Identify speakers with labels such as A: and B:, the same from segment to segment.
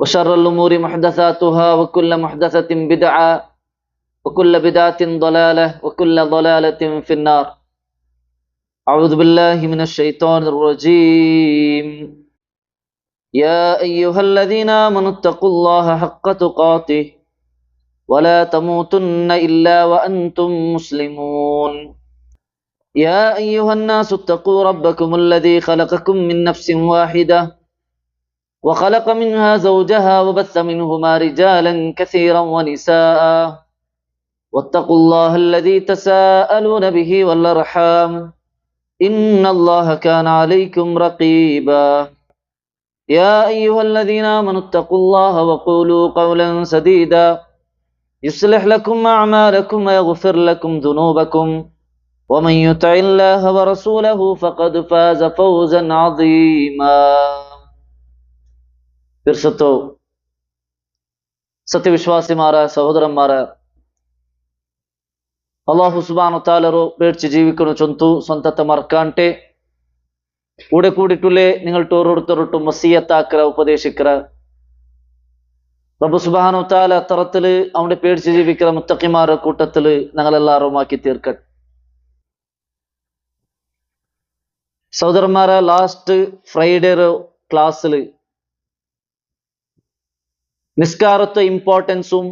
A: وشر الأمور محدثاتها وكل محدثة بدعة وكل بدعة ضلالة وكل ضلالة في النار. أعوذ بالله من الشيطان الرجيم. يا أيها الذين آمنوا اتقوا الله حق تقاته ولا تموتن إلا وأنتم مسلمون. يا أيها الناس اتقوا ربكم الذي خلقكم من نفس واحدة وخلق منها زوجها وبث منهما رجالا كثيرا ونساء واتقوا الله الذي تساءلون به والأرحام إن الله كان عليكم رقيبا. يا أيها الذين آمنوا اتقوا الله وقولوا قولا سديدا يصلح لكم أعمالكم ويغفر لكم ذنوبكم ومن يطع الله ورسوله فقد فاز فوزا عظيما. പിർസത്തോ സത്യവിശ്വാസിമാരെ സഹോദരന്മാരെ, ಅಲ್ಲಾಹು ಸುಬ್ಹಾನಹು ವ ತಆಲರು പേടിച്ച് ജീവിക്കണം ചൊന്തു സ്വന്തത്തെ മറക്കാണ്ടെ കൂടെ കൂടിട്ടുള്ളേ നിങ്ങൾ ഓരോരുത്തരോട്ടും വസിയത്താക്കര ഉപദേശിക്കര. റബ്ബ് സുബ്ഹാനഹു ವ തആല അത്തരത്തില് അവന്റെ പേടിച്ച് ജീവിക്കുന്ന മുത്തഖിമാരുടെ കൂട്ടത്തില് ഞങ്ങളെല്ലാവരും ആക്കി തീർക്കട്ടെ. സഹോദരന്മാരെ, ലാസ്റ്റ് ഫ്രൈഡേ ക്ലാസ്സിൽ നിസ്കാരത്തെ ഇമ്പോർട്ടൻസും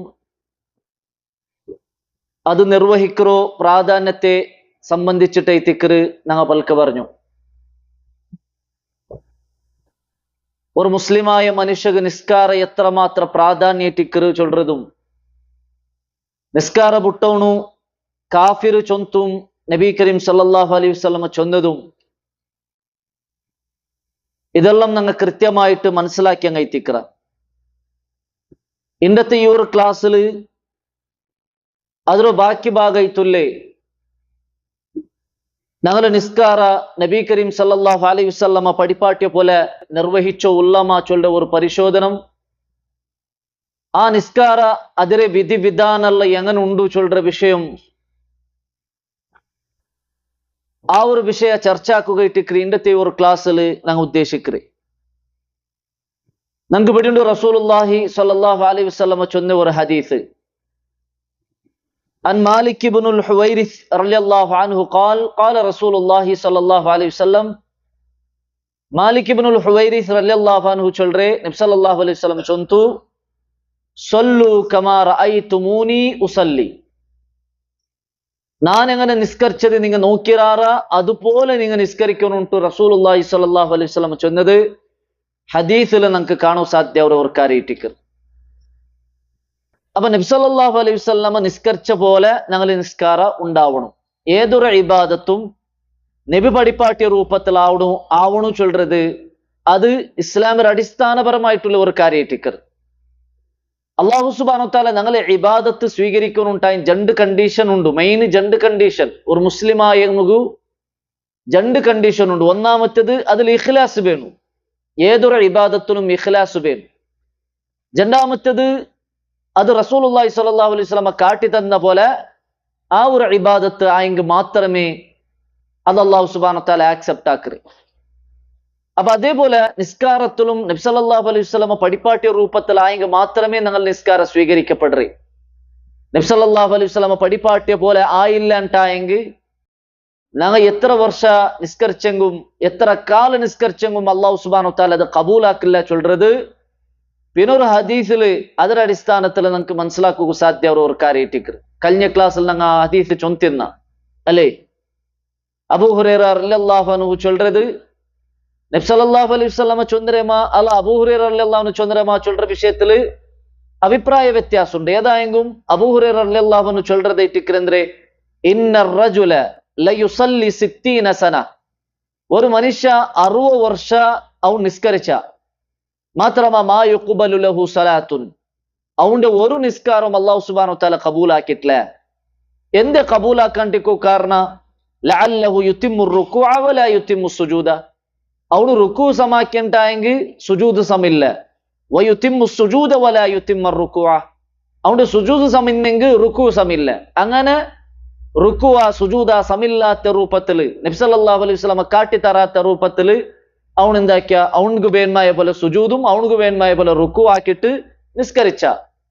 A: അത് നിർവഹിക്കറോ പ്രാധാന്യത്തെ സംബന്ധിച്ചിട്ട് തിക്കറ് ഞങ്ങൾ പൽക്ക പറഞ്ഞു. ഒരു മുസ്ലിമായ മനുഷ്യക്ക് നിസ്കാര എത്രമാത്ര പ്രാധാന്യ തിക്കറ് ചൊല്ലതും നിസ്കാര ബുട്ടവണു കാഫിർ ചൊന്തും നബി കരീം സല്ലല്ലാഹു അലൈഹി വസല്ലമ ചൊന്നതും ഇതെല്ലാം ഞങ്ങൾ കൃത്യമായിട്ട് മനസ്സിലാക്കിയ തിക്കറ. ഇന്നത്തെ ഈ ഒരു ക്ലാസ്സിൽ ಅದರ ಬಾಕಿ ಭಾಗ ಇತ್ತುಲ್ಲೇ ഞങ്ങൾ നിസ്കാര നബി കരീം സല്ലല്ലാഹു അലൈഹി വസല്ലമ പടിപ്പാട്ടിയ പോലെ നിർവഹിച്ച ഉല്ലമ ചൊല്ല ഒരു പരിശോധനം ആ നിസ്കാര അതിരെ വിധി വിധാനല്ല എങ്ങനെ ഉണ്ടു ചൊല്ല വിഷയം ആ ഒരു വിഷയ ചർച്ചാക്കുക ഇട്ടിക്രി ഇന്നത്തെ ഒരു ക്ലാസ്സിൽ ഞങ്ങൾ ഉദ്ദേശിക്കേ. ഞങ്ങൾക്ക് ഇവിടെ റസൂലുള്ളാഹി സ്വല്ലല്ലാഹു അലൈഹി വസല്ലമ ചൊന്ന ഒരു ഹദീസ്. عن مالك بن الحويرث رضي الله عنه قال قال رسول الله صلى الله عليه وسلم. مالك بن الحويرث رضي الله عنه ചൊല്ലേ നബി സല്ലല്ലാഹു അലൈഹി വസല്ലം ചൊന്തു സല്ലു കമാ റഅയ്തുമൂനി ഉസല്ലി. ഞാൻ എങ്ങനെ നിസ്കരിച്ചത് നിങ്ങൾ നോക്കിറാറ അതുപോലെ നിങ്ങൾ നിസ്കരിക്കണുണ്ട് റസൂലുള്ളാഹി സ്വല്ലല്ലാഹു അലൈഹി വസല്ലം ചൊന്നത് ഹദീസിൽ നമുക്ക് കാണാൻ സാധ്യ ഒരു കാര്യമായിട്ടിക്കർ. അപ്പൊ നബി സല്ലല്ലാഹു അലൈഹി വസല്ലമ നിസ്കരിച്ച പോലെ ഞങ്ങൾ നിസ്കാര ഉണ്ടാവണം. ഏതൊരു ഇബാദത്തും നബി പടിപ്പാട്ടിയ രൂപത്തിലാവണു ചൊല്ലത് അത് ഇസ്ലാമിന്റെ അടിസ്ഥാനപരമായിട്ടുള്ള ഒരു കാര്യമായിട്ടിക്കർ. അല്ലാഹു സുബ്ഹാനഹു വ തആല ഞങ്ങളെ ഇബാദത്ത് സ്വീകരിക്കുന്നുണ്ടായി രണ്ട് കണ്ടീഷൻ ഉണ്ട്. മെയിൻ രണ്ട് കണ്ടീഷൻ ഒരു മുസ്ലിമായ രണ്ട് കണ്ടീഷൻ ഉണ്ട്. ഒന്നാമത്തേത് അതിൽ ഇഖ്ലാസ് വേണം. ഏതൊരു ഇബാദത്തിനും ഇഖ്ലാസ് വേണം. രണ്ടാമത്തേത് അത് റസൂലുള്ളാഹി സ്വല്ലല്ലാഹു അലൈഹി വസല്ലമ കാട്ടി തന്ന പോലെ ആ ഒരു ഇബാദത്ത് ആയെങ്കിൽ മാത്രമേ അത് അല്ലാഹു സുബ്ഹാനഹു വ തആല ആക്സെപ്റ്റ് ആക്കറേ. അപ്പൊ അതേപോലെ നിസ്കാരത്തിലും നബി സല്ലല്ലാഹു അലൈഹി വസല്ലമ പടിപ്പാട്ടിയ രൂപത്തിലായെങ്കിൽ മാത്രമേ ഞങ്ങൾ നിസ്കാരം സ്വീകരിക്കപ്പെടേ. നബി സല്ലല്ലാഹു അലൈഹി വസല്ലമ പടിപ്പാട്ടിയ പോലെ ആയില്ലാണ്ടായെങ്കിൽ ഞങ്ങൾ എത്ര വർഷ നിസ്കരിച്ചെങ്കും എത്ര കാല നിസ്കരിച്ചെങ്കും അല്ലാഹു സുബ്ഹാനഹു വ തആല അത് കബൂലാക്കില്ല ചൊല്ലത്. പിന്നൊരു ഹദീസില് ಅದರ അടിസ്ഥാനത്തിൽ നമുക്ക് മനസ്സിലാക്കുക സാധ്യ ഒരു കാര്യമായിട്ടിക്കർ. കഴിഞ്ഞ ക്ലാസ്സിൽ ഞങ്ങൾ ആ ഹദീസ് ചൊന്തിന്ന അല്ലേ അബൂ ഹുറൈറ റളിയല്ലാഹു അൻഹു ചൊല്ലത് നബി സല്ലല്ലാഹു അലൈഹി വസല്ലമ ചൊന്നരമ അല്ല അബൂ ഹുറൈറ റളിയല്ലാഹു അൻഹു ചൊന്നരമ ചൊല്ലற വിഷയത്തിൽ അഭിപ്രായ വ്യത്യാസമുണ്ട്. ഏതായെങ്കിലും അബൂ ഹുറൈറ റളിയല്ലാഹു അൻഹു ചൊല്ലறது ഇട്ടിക്കറെಂದ್ರೆ ഇന്നർ റജുല ലയുസല്ലി 60 സന. ഒരു മനുഷ്യ 60 വർഷ അവൻ നിസ്കരിച്ച മാത്രമാ മാ യുഖ്ബലു ലഹു സലാത്തുൻ അവന്റെ ഒരു നിസ്കാരം അല്ലാഹു സുബ്ഹാനഹു വ തആല കബൂലാക്കിയിട്ടില്ല. എന്ത് കബൂലാക്കാണ്ടിക്കോ കാരണം ലഅല്ലഹു യുതിമ്മു റുകൂഅ വലാ യുതിമ്മു സുജൂദ. അവന് റുക്കൂ സമാക്കിണ്ടായെങ്കിൽ സുജൂദ് സമില്ല. വയുതിമ്മു സുജൂദ വലാ യുതിമ്മു റുകൂഅ. അവന്റെ സുജൂദ് സമില്ലെങ്കിൽ റുക്കൂ സമില്ല. അങ്ങനെ റുക്കുവ സുജൂദ സമില്ലാത്ത രൂപത്തില് നബി സല്ലല്ലാഹു അലൈഹി വസല്ലം കാട്ടി തരാത്ത രൂപത്തില് അവനെന്താക്കിയ അവനക്ക് വേന്മായ പോലെ സുജൂദും അവനക്ക് വേന്മായ പോലെ റുക്കു ആക്കിയിട്ട് നിസ്കരിച്ച.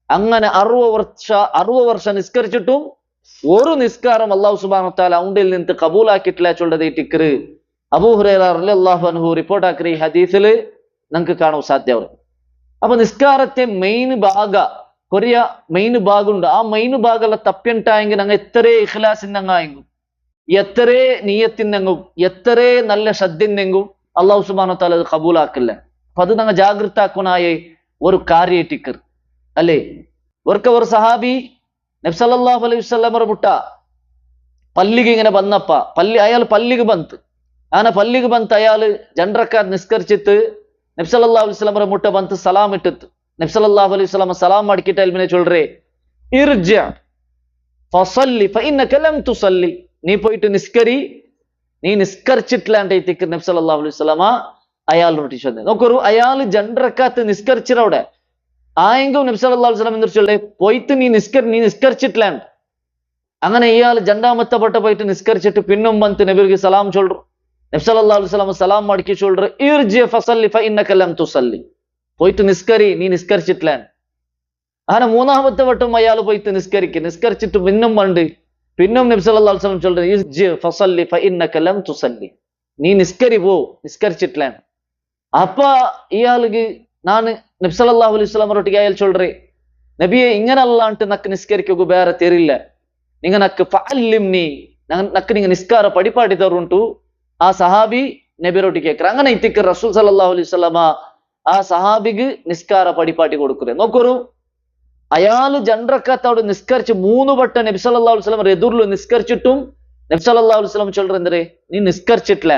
A: അങ്ങനെ 60 വർഷം നിസ്കരിച്ചിട്ടും ഒരു നിസ്കാരം അല്ലാഹു സുബ്ഹാനഹു വ തആല അവന്റെ നിന്ന് കബൂലാക്കിയിട്ടില്ല ചൊല്ലത് ഈ ടിക്കറ് അബൂ ഹുറൈറ റളിയല്ലാഹു അൻഹു റിപ്പോർട്ട് ആക്കിയ ഈ ഹദീസില് നമുക്ക് കാണാൻ സാധ്യമാണ്. അപ്പൊ നിസ്കാരത്തെ മെയിൻ കൊറിയ മെയിൻ ഭാഗമുണ്ട്. ആ മെയിൻ ഭാഗമുള്ള തപ്പ്യണ്ടായെങ്കിൽ ഞങ്ങൾ എത്രേ ഇഖ്ലാസിനെങ്ങായെങ്കും എത്രേ നീയത്തിനെങ്കും എത്രേ നല്ല ശ്രദ്ധനെങ്കും അല്ലാഹു സുബ്ഹാനഹു വ തആല അത് കബൂലാക്കില്ല. അപ്പൊ അത് ഞങ്ങൾ ജാഗ്രതാക്കുനായ ഒരു കാര്യ ടിക്കർ അല്ലേ. ഒരു സഹാബി നബി സല്ലല്ലാഹു അലൈഹി വസല്ലമರ മുട്ട പല്ലിಗೆ ഇങ്ങനെ വന്നപ്പ അയാൾ പല്ലിಗೆ ಬಂತು. അങ്ങനെ പല്ലിಗೆ ಬಂತು അയാൾ ജൻറക്കാർ നിസ്കരിച്ചിട്ട് നബി സല്ലല്ലാഹു അലൈഹി വസല്ലമರ മുട്ട ಬಂತು സലാം ഇട്ടിട്ട് നബി സല്ലല്ലാഹു അലൈഹി വസല്ലം സലാം ಮಾಡಿக்கிட்ட ഇൽമിനെ ചൊல்றே ഇർജ ഫസല്ലി ഫഇന്നക ലം തുസല്ലി, നീ പോയിട്ട് നിസ്കരി, നീ നിസ്കരിച്ചിട്ടില്ലാണ്ടേക്ക് നബി സല്ലല്ലാഹു അലൈഹി വസല്ലം അയാളോട് ചോദിച്ചു. നോക്കൂ, അയാൾ ജൻറക്കാത്ത് നിസ്കരിച്ചിരവിടെ ആയെങ്കും നബി സല്ലല്ലാഹു അലൈഹി വസല്ലം എന്ന് ചൊല്ലേ പോയിട്ട് നീ നിസ്കരിച്ചിട്ടില്ലാണ്ട്. അങ്ങനെ ഇയാൾ രണ്ടാമത്തെ പട്ട പോയിട്ട് നിസ്കരിച്ചിട്ട് പിന്നും ಬಂತು നബിക്ക് സലാം ചൊല്ലു. നബി സല്ലല്ലാഹു അലൈഹി വസല്ലം സലാം ಮಾಡಿക്കി ചൊല്ലു ഇർജി ഫസല്ലി ഫഇന്നക ലം തുസല്ലി, പോയിട്ട് നിസ്കരി, നീ നിസ്കരിച്ചിട്ടില്ലാണ്ട്. അങ്ങനെ മൂന്നാമത്തെ വട്ടം അയാൾ പോയിട്ട് നിസ്കരിച്ചിട്ട് പിന്നും പിന്നും നബി സല്ലല്ലാഹു അലൈഹി വസല്ലം ചൊല്ലു ഇർജി ഫസല്ലി ഫഇന്നക ലം തുസല്ലി, നീ നിസ്കരിച്ചിട്ടില്ലാണ്ട്. അപ്പൊ ഇയാൾക്ക് ನಾನು നബി സല്ലല്ലാഹു അലൈഹി വസല്ലം റൊട്ടിಗೆ അയാൾ ചൊല്ലു, നബിയെ ഇങ്ങനെ അല്ലാണ്ട് നക്ക് നിസ്കരിക്കുക ಬೇರೆ തെരില്ല, നിങ്ങ നക്ക് ഫഅല്ലിംനി, നക്ക് നിങ്ങ നിസ്കാര പടിപാടി തരുಂಟು. ആ സഹാബി നബി റൊട്ടി കേക്കറ. അങ്ങനെ ഇത്തിക്ക് റസൂൽ സല്ലല്ലാഹു അലൈഹി വസല്ലം ആ സഹാബിക്ക് നിസ്കാര പടിപാട്ടി കൊടുക്കുറേ. നോക്കൂ, അയാൾ ജൻറക്കാത്തോട് നിസ്കരിച്ച് 3 വട്ടം നബി സല്ലല്ലാഹു അലൈഹി വസല്ലം എതിർಲು നിസ്കരിച്ചിട്ടും നബി സല്ലല്ലാഹു അലൈഹി വസല്ലം ചൊല്ലു എന്തേ, നീ നിസ്കരിച്ചിട്ടില്ല.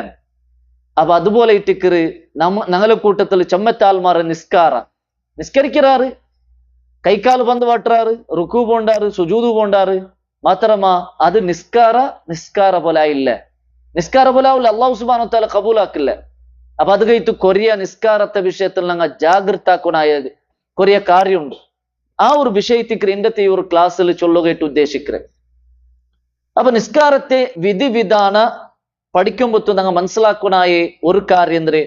A: അപ്പൊ അതുപോലെ ഇട്ടിക്കറ് ഞങ്ങളെ കൂട്ടത്തിൽ ചെമ്മത്താൽമാർ നിസ്കരിക്കാറ്, കൈക്കാൽ പന്ത് വട്ടാറ്, റുക്കു പോണ്ടാറ്, സുജൂദ് പോണ്ടാറ്. മാത്രമാ അത് നിസ്കാര പോലെ ഇല്ല, നിസ്കാര പോലെ ആവില്ല, അല്ലാഹു സുബ്ഹാനഹു വ തആല കബൂലാക്കില്ല. അപ്പൊ അത് കഴിത്ത് കൊറിയ നിസ്കാരത്തെ വിഷയത്തിൽ ഞങ്ങൾ ജാഗ്രതാക്കുനായ കൊറിയ കാര്യമുണ്ട്. ആ ഒരു വിഷയത്തിക്ക് ഇന്നത്തെ ഈ ഒരു ക്ലാസ്സിൽ ചൊല്ലുകയിട്ട് ഉദ്ദേശിക്കേ. അപ്പൊ നിസ്കാരത്തെ വിധിവിധാന പഠിക്കുമ്പോൾ ഞങ്ങൾ മനസ്സിലാക്കുനായ ഒരു കാര്യം എന്തേ,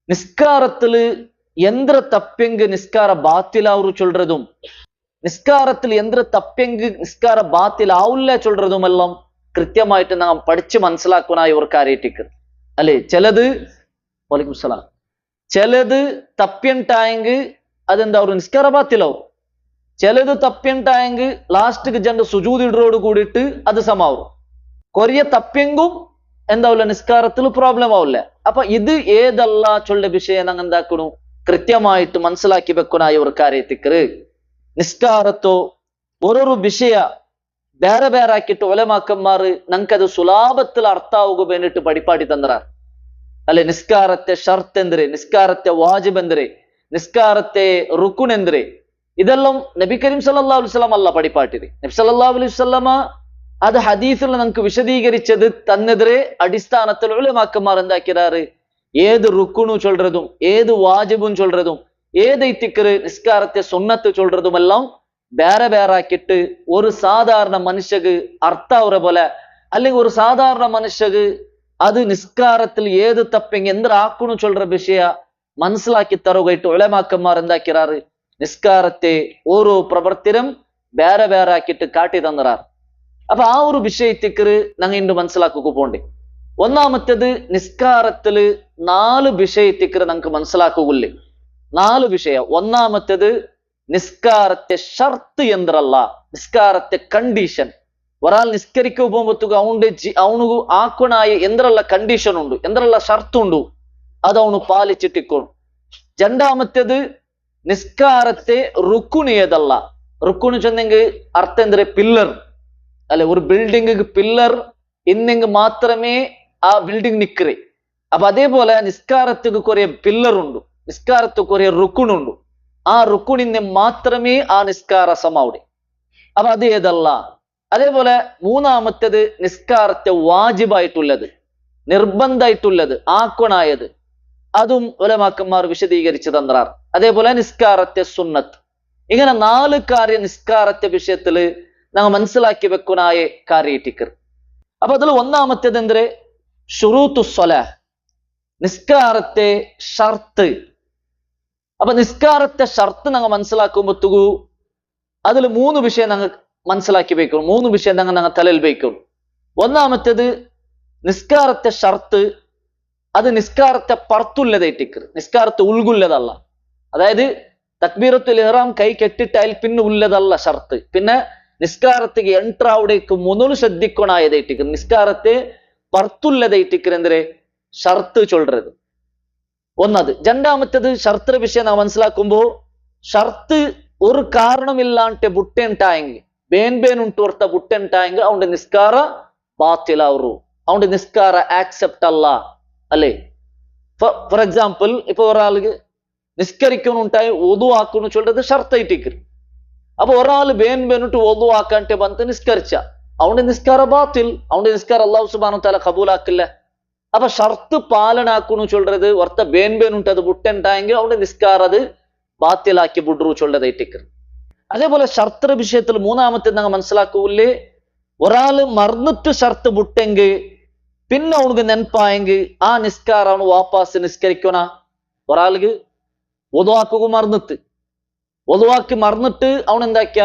A: നിസ്കാരത്തില് എന്ത്ര തപ്പെങ്ക് നിസ്കാര ബാത്തിലാവു ചൊല്ലതും നിസ്കാരത്തിൽ എന്ത്ര തപ്പെങ്ക് നിസ്കാര ബാത്തിലാവില്ല ചൊല്ലതും എല്ലാം കൃത്യമായിട്ട് നാം പഠിച്ച് മനസ്സിലാക്കുനായ ഒരു കാര്യത്തിക്ക് അല്ലെ. വലൈക്കും സലാം, ചിലത് തപ്പ്യണ്ടായെങ്കിൽ അതെന്താ ഒരു നിസ്കാര ബാത്തിലാവും, ചിലത് തപ്പ്യണ്ടായെങ്കിൽ ലാസ്റ്റ് ജണ്ട് സുജൂദ് ഇടറോട് കൂടിയിട്ട് അത് സമാവും. കൊറിയ തപ്പ്യെങ്കും എന്താവില്ല, നിസ്കാരത്തിൽ പ്രോബ്ലം ആവില്ല. അപ്പൊ ഇത് ഏതല്ല ചൊല്ല വിഷയം ഞങ്ങൾ എന്താക്കണു കൃത്യമായിട്ട് മനസ്സിലാക്കി വെക്കണായ ഒരു കാര്യത്തിക്ക് നിസ്കാരത്തോ ഓരോരു വിഷയ ಬೇರೆ ಬೇರೆ ആക്കിയിട്ട് ഒലമാക്കന്മാർ ഞങ്ങൾക്കത് സുലാഭത്തിൽ അർത്ഥാവുക വേണ്ടിട്ട് പടിപ്പാടി തന്നറാർ അല്ലെ. നിസ്കാരത്തെ ഷർത്ത് എന്തിരെ, നിസ്കാരത്തെ വാജിബ് എന്തിരെ, നിസ്കാരത്തെ റുക്കുൻ എന്തിരെ, ഇതെല്ലാം നബി കരീം സല്ലല്ലാഹു അലൈഹി വസല്ലം അല്ല പടിപ്പാട്ടിത്. നബി സല്ലല്ലാഹു അലൈഹി വസല്ലമ അത് ഹദീസിൽ നമുക്ക് വിശദീകരിച്ചത് തന്നെതിരെ അടിസ്ഥാനത്തിൽ ഉലമാക്കന്മാർ എന്താക്കിയാറ് ഏത് റുക്കുണു ചൊല്ലതും ഏത് വാജിബും ചൊല്ലതും ഏത് ഇത്തിക്കറ് നിസ്കാരത്തെ സുന്നത്ത് ചൊല്ലതുമെല്ലാം ಬೇರೆ ಬೇರೆ ആക്കിയിട്ട് ഒരു സാധാരണ മനുഷ്യക്ക് അർത്ഥാവുற പോലെ അല്ലെങ്കിൽ ഒരു സാധാരണ മനുഷ്യക്ക് അത് നിസ്കാരത്തിൽ ഏത് തപ്പെങ്കി എന്തൊരാക്കണു ചൊല്ലற വിഷയ മനസ്സിലാക്കി തരുകയിട്ട് ഉലമാക്കന്മാർ എന്താക്കിയാറ് നിസ്കാരത്തെ ഓരോ പ്രവർത്തനം ಬೇರೆ ಬೇರೆ ആക്കിയിട്ട് കാട്ടി തന്നറാറ്. അപ്പൊ ആ ഒരു വിഷയത്തിക്ക് ഞങ്ങൾ ഇന്ന് മനസ്സിലാക്കുക പോണ്ടേ. ഒന്നാമത്തേത് നിസ്കാരത്തില് 4 വിഷയത്തിക്ക് ഞങ്ങൾക്ക് മനസ്സിലാക്കുകയില്ലേ, 4 വിഷയം. ഒന്നാമത്തേത് നിസ്കാരത്തെ ഷർത്ത് എന്തല്ല, നിസ്കാരത്തെ കണ്ടീഷൻ. ഒരാൾ നിസ്കരിക്കുക പോകുമ്പോഴത്തേക്ക് അവನು ആക്കണായ എന്തെಲ್ಲ കണ്ടീഷൻ ഉണ്ട്, എന്തെಲ್ಲ ഷർത്തുണ്ട്, അത് അവನು പാലിച്ചിട്ടിക്കോണം. രണ്ടാമത്തേത് നിസ്കാരത്തെ റുക്കുണ് ഏതല്ല. റുക്കുണ് ചെന്നെങ്കിൽ അർത്ഥം എന്തേ, പില്ലർ അല്ലെ. ഒരു ബിൽഡിംഗ് പില്ലർ ഇന്നെങ്കിൽ മാത്രമേ ആ ബിൽഡിംഗ് നിക്കറേ. അപ്പൊ അതേപോലെ നിസ്കാരത്തിന് കുറെ പില്ലർ ഉണ്ട്, നിസ്കാരത്തിന് കുറെ റുക്കുണുണ്ട്. ആ റുക്കുണിന് മാത്രമേ ആ നിസ്കാര സമാവിടെ. അപ്പൊ അത് ഏതല്ല. അതേപോലെ മൂന്നാമത്തേത് നിസ്കാരത്തെ വാജിബായിട്ടുള്ളത്, നിർബന്ധമായിട്ടുള്ളത്, ആക്കണായത്, അതും ഉലമാക്കന്മാർ വിശദീകരിച്ചു തന്നാർ. അതേപോലെ നിസ്കാരത്തെ സുന്നത്ത്. ഇങ്ങനെ 4 കാര്യം നിസ്കാരത്തെ വിഷയത്തില് ഞങ്ങൾ മനസ്സിലാക്കി വെക്കണായ കാര്യത്തിക്ക്. അപ്പൊ അതിൽ ഒന്നാമത്തേത് എന്തേ, ഷുറൂത്തു സ്വലാഹ്, നിസ്കാരത്തെ ഷർത്ത്. അപ്പൊ നിസ്കാരത്തെ ഷർത്ത് ഞങ്ങൾ മനസ്സിലാക്കുമ്പോഴത്തേക്കു അതിൽ 3 വിഷയം ഞങ്ങൾ മനസ്സിലാക്കി വെക്കണം. 3 വിഷയം ഞങ്ങൾ തലയിൽ വെക്കണം. ഒന്നാമത്തേത് നിസ്കാരത്തെ ഷർത്ത് അത് നിസ്കാരത്തെ പുറത്തുള്ളതായിട്ടിക്കറ്, നിസ്കാരത്തെ ഉൾഗുള്ളതല്ല. അതായത് തക്ബീറത്തുൽ ഇഹ്റാം കൈ കെട്ടിട്ട് അതിൽ പിന്നെ ഉള്ളതല്ല ഷർത്ത്. പിന്നെ നിസ്കാരത്തിക്ക് എൻട്ര അവിടേക്ക് മുതൽ ശ്രദ്ധിക്കണായതായിട്ടിക്കറ്, നിസ്കാരത്തെ പുറത്തുള്ളതായിട്ടിക്കറ് എന്തിരെ ഷർത്ത് ചൊല്ലത്. ഒന്നത്. രണ്ടാമത്തേത് ഷർത്ത് വിഷയം നാം മനസ്സിലാക്കുമ്പോ ഷർത്ത് ഒരു കാരണമില്ലാണ്ട് ബുട്ടെണ്ടായെങ്കിൽ ಬೇನ್ ಉಂಟು ಹೊರ್ತ ಬುಟ್ಟೆಂಟಾಯಂಗೆ ಅವನ ನಿಸ್ಕಾರ ಬಾತಿಲ ಅವರು, ಅವನ ನಿಸ್ಕಾರ ಆಕ್ಸೆಪ್ಟ್ ಅಲ್ಲ അല്ലേ. ഫോർ എക്സാമ്പിൾ ഇപ്പൊ ഒരാൾക്ക് നിസ്കരിക്കണുണ്ടായി ഒതു ആക്കുന്നു ചൊല്ലത് ഷർത്തായിട്ടിക്കറ്. അപ്പൊ ഒരാള് ബേനിട്ട് ഒതു ആക്കാണ്ട് ಬಂತು നിസ്കരിച്ച അവന്റെ നിസ്കാര ബാത്തിൽ, അവന്റെ നിസ്കാര അല്ലാഹു സുബ്ഹാനഹു വ തആല കബൂലാക്കില്ല. അപ്പൊ ഷർത്ത് പാലനാക്കുന്നു ചൊല്ലത് ഒർത്ത ಬೇನ್ ಉಂಟು ಅದು ബുട്ടെಂಟಾയെങ്കിൽ അവന്റെ നിസ്കാര അത് ബാത്തിലാക്കി ബുഡ്രു ചൊല്ലതായിട്ടിക്കറ്. അതേപോലെ ഷർത്ത് വിഷയത്തിൽ മൂന്നാമത്തെ ഞങ്ങൾ മനസ്സിലാക്കൂലേ, ഒരാള് മറന്നിട്ട് ഷർത്ത് ബുട്ടെങ്കിൽ പിന്നെ അവനക്ക് നെനപ്പായെങ്കിൽ ആ നിസ്കാരാണ് വാപ്പാസ് നിസ്കരിക്കണ. ഒരാൾക്ക് ഒതുവാക്കുക ഒതുവാക്കി മറന്നിട്ട് അവൻ എന്താക്കിയ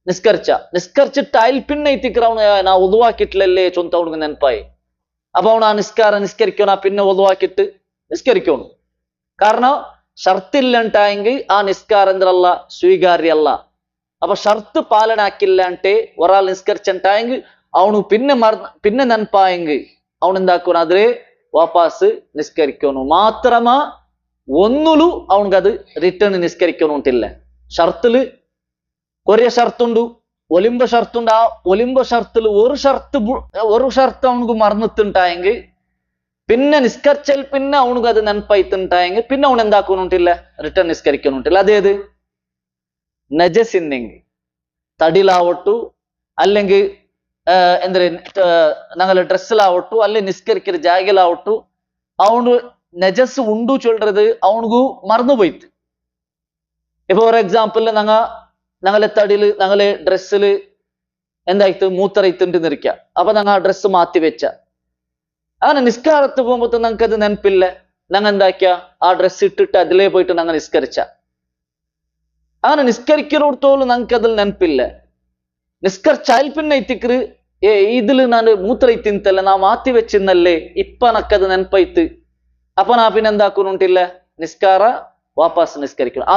A: നിസ്കരിച്ചിട്ട് അതിൽ പിന്നെ എത്തിക്കറ അവന് നാ ഒതുവാക്കിയിട്ടില്ലല്ലേ ചൊന്ത അവനക്ക് നെനപ്പായി. അപ്പൊ അവൻ ആ നിസ്കരിക്കണ പിന്നെ ഒതുവാക്കിയിട്ട് നിസ്കരിക്കണം. കാരണം ഷർത്തില്ലണ്ടായെങ്കിൽ ആ നിസ്കാരം എന്തല്ല സ്വീകാര്യല്ല. അപ്പൊ ഷർത്ത് പാലനാക്കില്ലാണ്ട് ഒരാൾ നിസ്കരിച്ചിട്ടായെങ്കിൽ അവನು പിന്നെ നെനപ്പായെങ്കിൽ അവൻ എന്താക്കണം അതിലെ വാപ്പാസ് നിസ്കരിക്കണു. മാത്രമാ ഒന്നുലു അവനക്കത് റിട്ടേൺ നിസ്കരിക്കണുണ്ടില്ല. ഷർത്തില് കൊറേ ഷർത്തുണ്ട്, ഒലിമ്പ ഷർത്തുണ്ട്. ആ ഒലിമ്പ ഷർത്തില് ഒരു ഷർത്ത് അവനക്ക് മറന്നിട്ടുണ്ടായെങ്കിൽ പിന്നെ നിസ്കരിച്ചാൽ പിന്നെ അവനക്ക് അത് നെനപ്പായിട്ടുണ്ടായെങ്കിൽ പിന്നെ അവൻ എന്താക്കണുണ്ടില്ല റിട്ടേൺ നിസ്കരിക്കണുണ്ടില്ല. അതേത് നജസിന്നെങ്കിൽ തടിയിലാവട്ടു അല്ലെങ്കിൽ എന്തൊരു ഞങ്ങളെ ഡ്രസ്സിലാവട്ടു അല്ലെ നിസ്കരിക്കുന്ന ജാഗിലാവട്ടു അവന് നജസ് ഉണ്ടു ചൊല്ലത് അവനക്ക് മറന്നുപോയിട്ട്. ഇപ്പൊ ഫോർ എക്സാമ്പിൾ ഞങ്ങളെ തടിയില് ഞങ്ങളെ ഡ്രസ്സില് എന്തായിട്ട് മൂത്രയിട്ടുണ്ട് നിൽക്ക. അപ്പൊ ഞങ്ങൾ ആ ഡ്രസ്സ് മാറ്റി വെച്ച അങ്ങനെ നിസ്കാരത്ത് പോകുമ്പോ ഞങ്ങൾക്ക് അത് നെനപ്പില്ല. ഞങ്ങൾ എന്താക്കിയ ആ ഡ്രസ്സ് ഇട്ടിട്ട് അതിലേ പോയിട്ട് ഞങ്ങൾ നിസ്കരിച്ച. അങ്ങനെ നിസ്കരിക്കുന്നിടത്തോളം ഞങ്ങൾക്ക് അതിൽ നെനപ്പില്ല. നിസ്കരിച്ചാൽ പിന്നെ ഇത്തിക്കറ് ഇതില് ഞാൻ മൂത്ര തിന്തല്ല നാ മാറ്റി വെച്ചിന്നല്ലേ ഇപ്പൊ നക്കത് നെനപ്പായിട്ട്. അപ്പൊ നാ പിന്നെ എന്താക്കുന്നുണ്ടില്ല നിസ്കാര വാപ്പാസ് നിസ്കരിക്കണം.